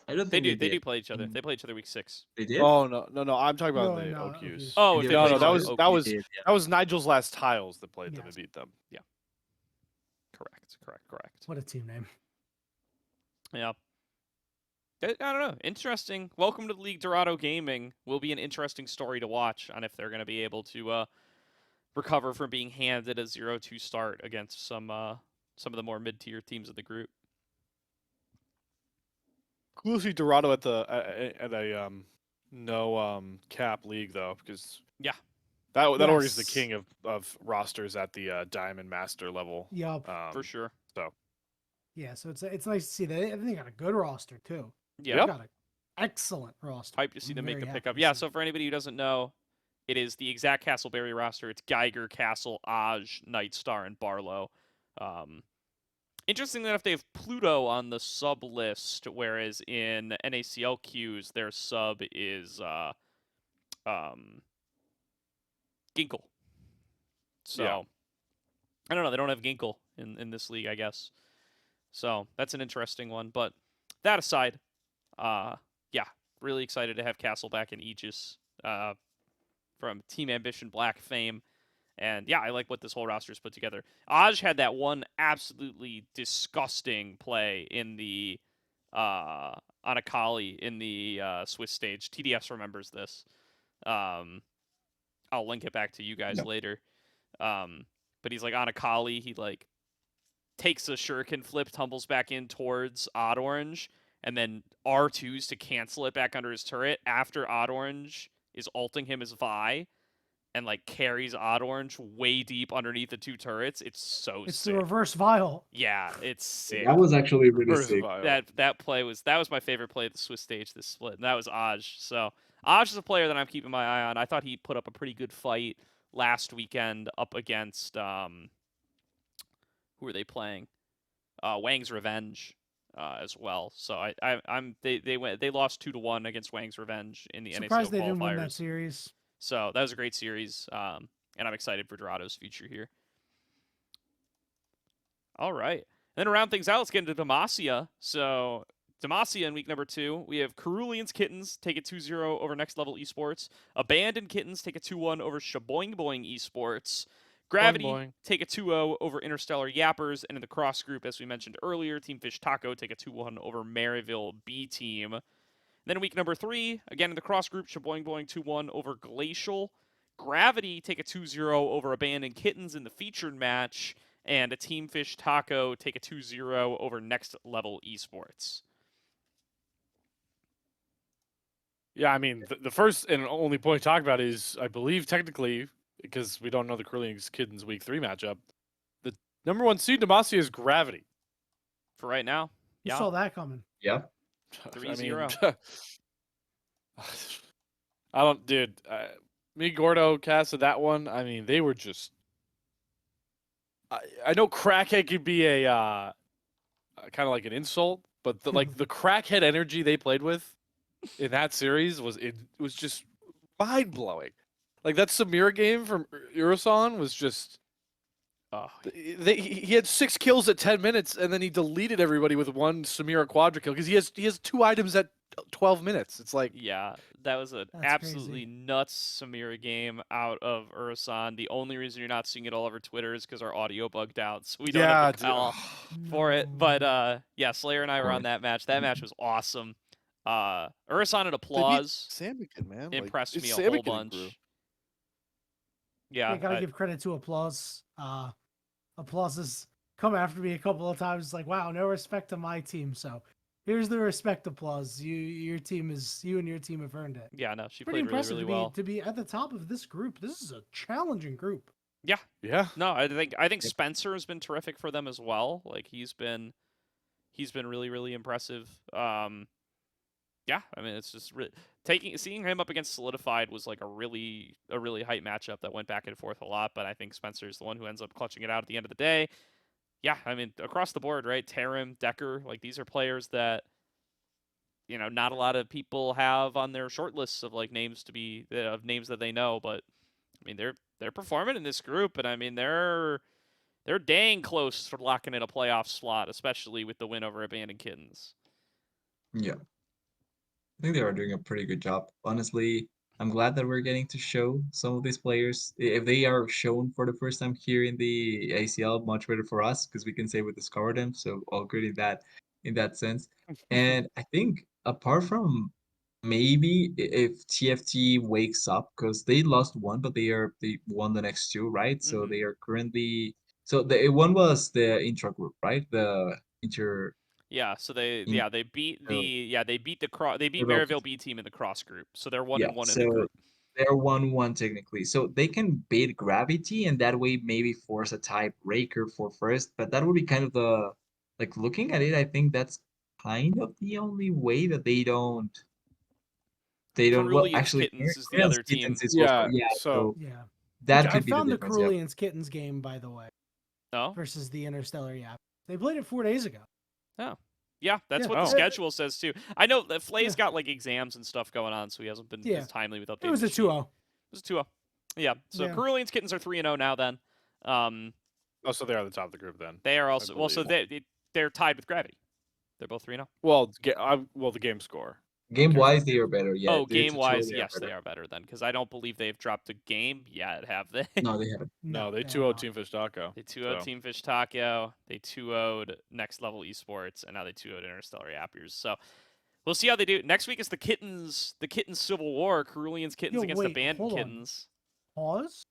They think do. They did. do play each other. Mm. They play each other Week 6. They did. Oh no! I'm talking about No, the no, OQs. OQs. Oh, They if did they No, played no, each that other. was They did, yeah. that was Nigel's last tiles that played them Yes. and beat them. Correct. What a team name. Yeah. I don't know. Interesting. Welcome to the League Dorado Gaming. Will be an interesting story to watch on if they're going to be able to recover from being handed a 0-2 start against some of the more mid-tier teams of the group. Cool to see Dorado at a no cap league though, because Yeah. that org is the Yes. king of rosters at the Diamond Master level. Yup. For sure. So Yeah, so it's nice to see that. I think they got a good roster too. Yeah. They got an excellent roster. Hype to see them make Very the happy pickup. to Yeah, see so it. for anybody who doesn't know, it is the exact Castleberry roster. It's Geiger, Castle, Aj, Nightstar, and Barlow. Interestingly enough, they have Pluto on the sub list, whereas in NACL queues, their sub is Ginkle. So, Yeah. I don't know. They don't have Ginkle in this league, I guess. So, that's an interesting one. But that aside, yeah, really excited to have Castle back in Aegis from Team Ambition Black fame. And yeah, I like what this whole roster's put together. Aj had that one absolutely disgusting play in the on Akali in the Swiss stage. TDS remembers this. I'll link it back to you guys later. But he's like on Akali, he like takes a shuriken flip, tumbles back in towards Odd Orange, and then R2s to cancel it back under his turret after Odd Orange is ulting him as Vi. And like carries Odd Orange way deep underneath the 2 turrets. It's so It's sick. the reverse vial. Yeah, it's sick. That was actually really Reverse sick. Vile. That play was my favorite play at the Swiss stage this split, and that was Aj. So Aj is a player that I'm keeping my eye on. I thought he put up a pretty good fight last weekend up against who were they playing? Wang's Revenge as well. So they lost 2-1 against Wang's Revenge in the Surprised NACL they didn't win qualifiers. that series. So that was a great series, and I'm excited for Dorado's future here. All right. And then to round things out, let's get into Demacia. So Demacia in week number 2, we have Cerulean's Kittens take it 2-0 over Next Level Esports. Abandoned Kittens take it 2-1 over Shaboing Boing Esports. Gravity Boing. take a 2-0 over Interstellar Yappers. And in the cross group, as we mentioned earlier, Team Fish Taco take a 2-1 over Maryville B Team. Then week number 3, again in the cross group, Shaboing Boing 2-1 over Glacial. Gravity take a 2-0 over Abandoned Kittens in the featured match. And a Team Fish Taco take a 2-0 over Next Level Esports. Yeah, I mean the first and only point to talk about is I believe technically because we don't know the Curling's Kittens week 3 matchup. The number 1 seed Demacia is Gravity. For right now, You yeah. saw that coming. Yeah. 3-0. I don't, dude. Me, Gordo casted that one. I mean, they were just. I know crackhead could be a kind of like an insult, but the crackhead energy they played with in that series was just mind blowing. Like that Samira game from Urasan was just. He had 6 kills at 10 minutes, and then he deleted everybody with 1 Samira quadra kill because he has 2 items at 12 minutes. It's like Yeah, that was an That's absolutely crazy. nuts Samira game out of Urasan. The only reason you're not seeing it all over Twitter is because our audio bugged out, so we don't have the call for it. But yeah, Slayer and I were on that match. That match was awesome. Urisan and They beat Applause Samikin, man. impressed Like, me it's a whole Samikin and Group. bunch. Yeah, Yeah, gotta give credit to Applause. Applause has come after me a couple of times. It's like, wow, no respect to my team. So here's the respect, Applause. You and your team have earned it. yeah, no, she Pretty played really, impressive really to be well. to be at the top of this group. This is a challenging group. Yeah, Yeah. no, I think Spencer has been terrific for them as well. Like he's been really, really impressive. Yeah, I mean it's just seeing him up against Solidified was like a really hype matchup that went back and forth a lot. But I think Spencer's the one who ends up clutching it out at the end of the day. Yeah, I mean across the board, right? Tarim, Decker, like these are players that not a lot of people have on their short lists of like names that they know. But I mean they're performing in this group, and I mean they're dang close to locking in a playoff slot, especially with the win over Abandoned Kittens. Yeah. I think they are doing a pretty good job. Honestly, I'm glad that we're getting to show some of these players. If they are shown for the first time here in the ACL, much better for us because we can say we discovered them. So all good in that sense. And I think apart from maybe if TFT wakes up because they lost one, but they won the next two, right? So Mhm. they are currently the one was the intra group, right? The inter. Yeah, so they In, beat so they beat they're well Maryville B team in the cross group. So they're Yeah, 1-1 in the so group. they're 1-1 technically. So they can beat Gravity and that way maybe force a tiebreaker for first, but that would be kind of the like looking at it, I think that's kind of the only way that they don't well Cerulean's actually Kittens is the Korean's other team. Kittens is also Yeah. yeah, So so Yeah. Which that I could be the found the difference, yeah. Ceruleans Kittens game, by the way, Oh? versus the Interstellar. Yeah, they played it 4 days ago. Oh. Yeah, that's Yeah. what the Oh. schedule says too. I know that Flay's Yeah. got like exams and stuff going on, so he hasn't been Yeah. as timely with updating It was the a sheet. 2-0. It was a 2-0. Yeah, so Yeah. Cerulean's Kittens are 3-0 now then. Oh, so they're at the top of the group then. They are also so believe. they're tied with Gravity. They're both 3-0. Well, the game score. Game Okay. wise they are better, yeah. Oh, Due to game-wise, they are yes, better. they are better then, because I don't believe they've dropped a game yet, have they? No, they haven't. No, they have 2-0 not. Team Fish Taco. They 2-0 Team Fish Taco, they 2-0'd Next Level Esports, and now they 2-0'd Interstellar Appiers. So we'll see how they do. Next week is the Kittens Civil War, Cerulean's Kittens Yo, against wait, Abandoned hold on. Kittens. Pause.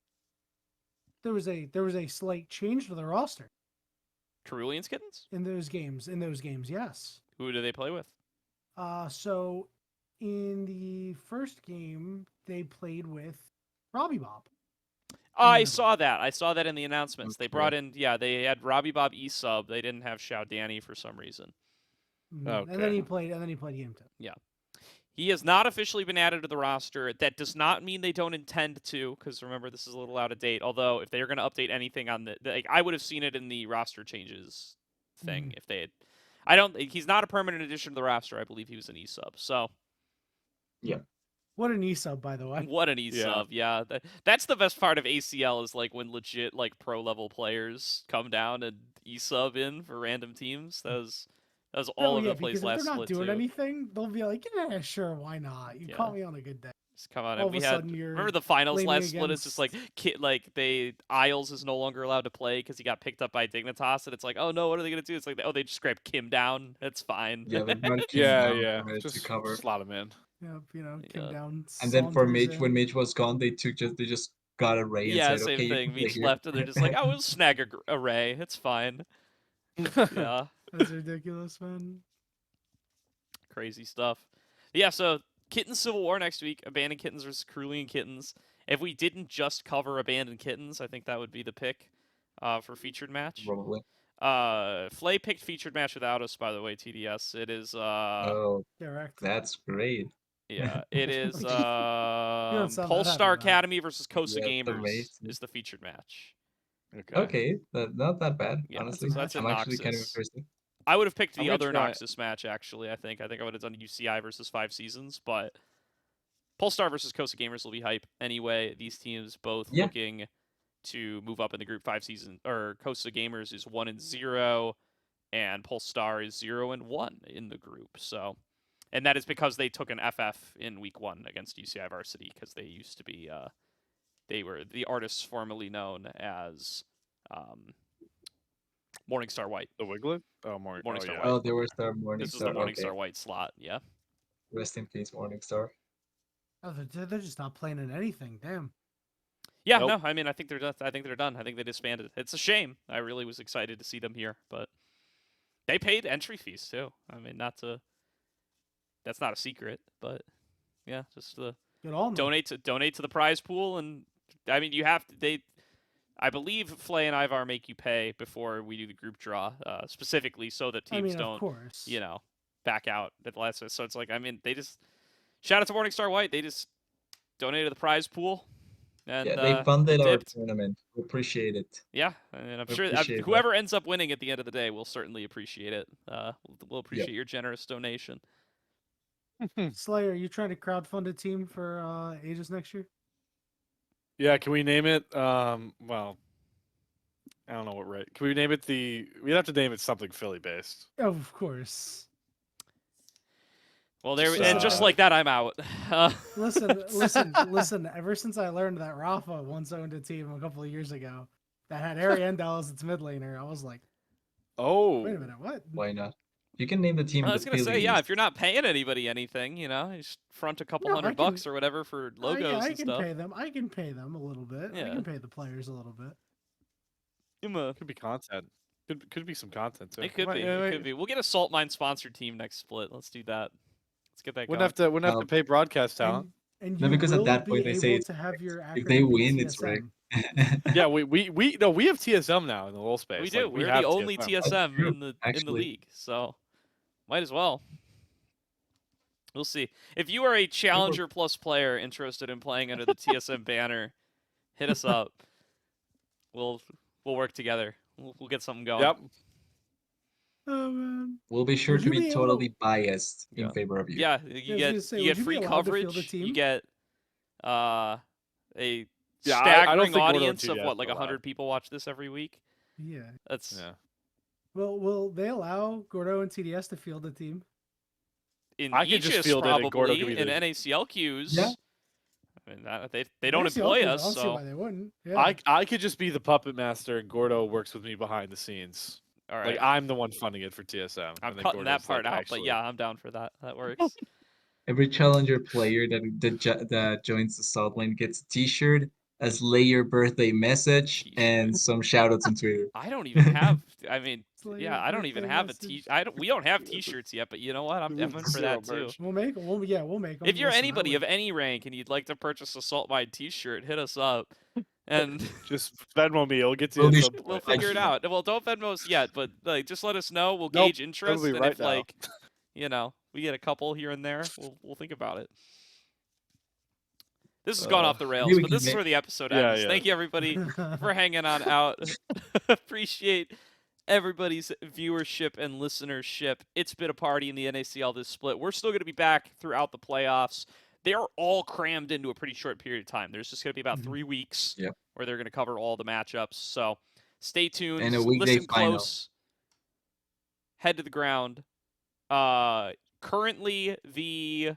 There was a slight change to the roster Cerulean's Kittens? in those games. Yes. Who do they play with? So in the first game, they played with Robbie Bob. I Remember. saw that. I saw that in the announcements. They Okay. brought in, they had Robbie Bob E-Sub. They didn't have Xiao Danny for some reason. And then Okay. he played game 2. He has not officially been added to the roster. That does not mean they don't intend to, because remember, this is a little out of date. Although, if they are going to update anything on I would have seen it in the roster changes thing if they had. He's not a permanent addition to the roster. I believe he was an E-Sub. So. Yeah. What an E-Sub, by the way. What an E-Sub, yeah. That's the best part of ACL is like when legit like pro level players come down and E-Sub in for random teams. That was all over the place because last if they're not split doing too. anything, they'll be like, yeah, sure, why not? You Yeah. caught me on a good day. Just come on, all and of we a had sudden you're remember the finals blaming last split. It's just like Isles is no longer allowed to play because he got picked up by Dignitas, and it's like, oh no, what are they gonna do? It's like, oh, they just scrape Kim down. That's fine. Yeah, they brought Kim Yeah, down yeah. to Just cover. slot him in. Yep, Yeah. came down. And then for saunters Mitch, in. when Mitch was gone, they just got a Ray and Yeah, said, same okay, you thing. can play Meech here. left, and they're just like, oh, we'll snag a Ray. It's fine. Yeah. That's ridiculous, man. Crazy stuff. Yeah, so Kittens Civil War next week. Abandoned Kittens versus Cerulean Kittens. If we didn't just cover Abandoned Kittens, I think that would be the pick for featured match. Probably. Flay picked featured match without us, by the way, TDS. It is Oh, Correct. that's great. yeah, it is sound that happy Polestar about it. Academy versus Kosa That's Gamers amazing. is the featured match. Okay, not that bad, Yeah, honestly. so that's in I'm actually kind of Noxus. interested. I would have picked I'm the gonna other try- Noxus match, actually, I think. I would have done UCI versus 5 Seasons, but Polestar versus Kosa Gamers will be hype anyway. These teams both Yeah. looking to move up in the group 5 season, or Kosa Gamers is 1-0, and Polestar is 0-1 in the group. So, and that is because they took an FF in week 1 against UCI Varsity, because they used to be, they were the artists formerly known as Morningstar White. The Wiglet? Oh, Morningstar yeah. White. Oh, they were Star Morning This is the Star. Morningstar Okay. White slot, yeah. Rest in peace, Morningstar. Oh, they're just not playing in anything. Damn. Yeah, Nope. no, I mean, I think they're done. I think they're done. I think they disbanded. It's a shame. I really was excited to see them here, but they paid entry fees too. I mean, not to. That's not a secret, but yeah, just to Good on them. donate to the prize pool, and I mean, you have to. I believe Flay and Ivar make you pay before we do the group draw, specifically so that teams Of don't, course. back out at the last. So it's like, I mean, they just shout out to Morningstar White. They just donated to the prize pool. And, Yeah, they funded our dipped. tournament. We appreciate it. Yeah, and I'm We sure appreciate whoever ends up winning at the end of the day will certainly appreciate it. We'll appreciate Yep. your generous donation. Slayer, you trying to crowdfund a team for Aegis next year? Yeah, can we name it? Well, I don't know what right. Can we name it we'd have to name it something Philly based. Oh, of course. Well, Just, and just like that, I'm out. Listen. Ever since I learned that Rafa once owned a team a couple of years ago that had Ariandel as its mid laner, I was like, Oh, wait a minute, what? Why not? You can name the team I the was gonna Philly say, yeah, Beast. if you're not paying anybody anything, you just front a couple No, I $100 can- or whatever for logos I and can stuff. pay them. I can pay them a little bit. I Yeah. can pay the players a little bit. could be content. Could be some content too. It could be. It could be. We'll get a Salt Mine sponsored team next split. Let's do that. Let's get that going. Wouldn't have to pay broadcast talent. And No, you because at will that be point they say able it's to have your if they acronym be win, it's TSM. rigged. Yeah, we have TSM now in the little space. We do. Like, We're have the only TSM. TSM true, in the actually. league, so might as well. We'll see. If you are a Challenger Plus player interested in playing under the TSM banner, hit us up. We'll work together. We'll get something going. Yep. Oh man. We'll be sure Would to you be be able totally biased Yeah. in favor of you. Yeah, I you was get gonna say, you would get you be free allowed to field a coverage. You team? get a Yeah, I don't staggering think Gordo and audience of TDS what, like are allowed. 100 people watch this every week. Yeah. That's Yeah. Well, will they allow Gordo and TDS to field a team? in I could just Aegis field it and Gordo probably could be in the- NACL queues. Yeah. I mean, they don't ACL employ teams, us, I don't see so why they wouldn't. Yeah. I could just be the puppet master and Gordo works with me behind the scenes. all right. Like I'm the one funding it for TSM. I'm and then cutting that Gordo's, part like, out, actually- but yeah, I'm down for that. That works. Every challenger player that joins the Salt Lane gets a T-shirt, a Slayer birthday message, T-shirt. and some shoutouts on Twitter. I don't even have. I mean, Slayer yeah, I don't even birthday have message. We don't have T-shirts yet, but you know what? I'm in for Zero that too. merch. We'll make. We'll make them. If you're anybody of any rank and you'd like to purchase a Salt Mine T-shirt, hit us up, and Just Venmo me. It'll get to We'll you be at some we'll point. figure it out. Well, don't Venmo us yet, but like, just let us know. We'll Nope, gauge interest, be and right if now. like, we get a couple here and there, we'll think about it. This has gone off the rails, maybe we but can this is make- where the episode Yeah, ends. yeah. Thank you, everybody, for hanging on out. Appreciate everybody's viewership and listenership. It's been a party in the NACL this split. We're still going to be back throughout the playoffs. They are all crammed into a pretty short period of time. There's just going to be about 3 weeks Yep. where they're going to cover all the matchups. So stay tuned. And a weekday Listen final. close. Head to the ground. Currently, the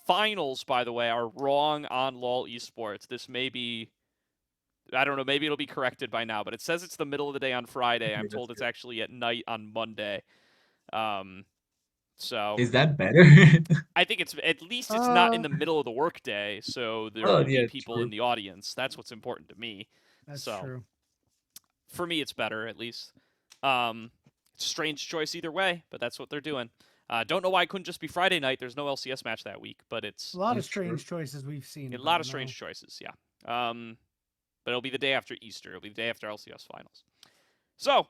finals, by the way, are wrong on LoL Esports. This may be, I don't know, maybe it'll be corrected by now, but it says it's the middle of the day on Friday. I'm That's told it's good. actually at night on Monday. So Is that better? I think it's at least it's not in the middle of the workday, so there Oh, will yeah, be people true. in the audience. That's what's important to me. That's So, true. For me, it's better at least. It's a strange choice either way, but that's what they're doing. Don't know why it couldn't just be Friday night. There's no LCS match that week, but it's A lot of That's true. strange choices we've seen. a but lot of no. strange choices, yeah. But it'll be the day after Easter. It'll be the day after LCS finals. So,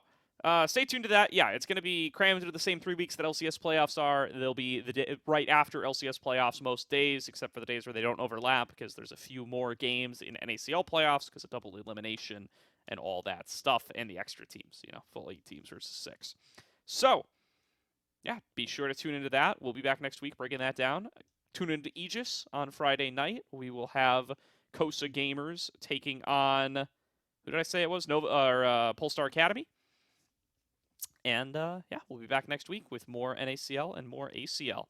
stay tuned to that. Yeah, it's going to be crammed into the same 3 weeks that LCS playoffs are. They'll be the day right after LCS playoffs most days, except for the days where they don't overlap, because there's a few more games in NACL playoffs because of double elimination and all that stuff, and the extra teams, full 8 teams versus 6. So, yeah, be sure to tune into that. We'll be back next week breaking that down. Tune into Aegis on Friday night. We will have Kosa Gamers taking on, who did I say it was? Polestar Academy. And, yeah, we'll be back next week with more NACL and more ACL.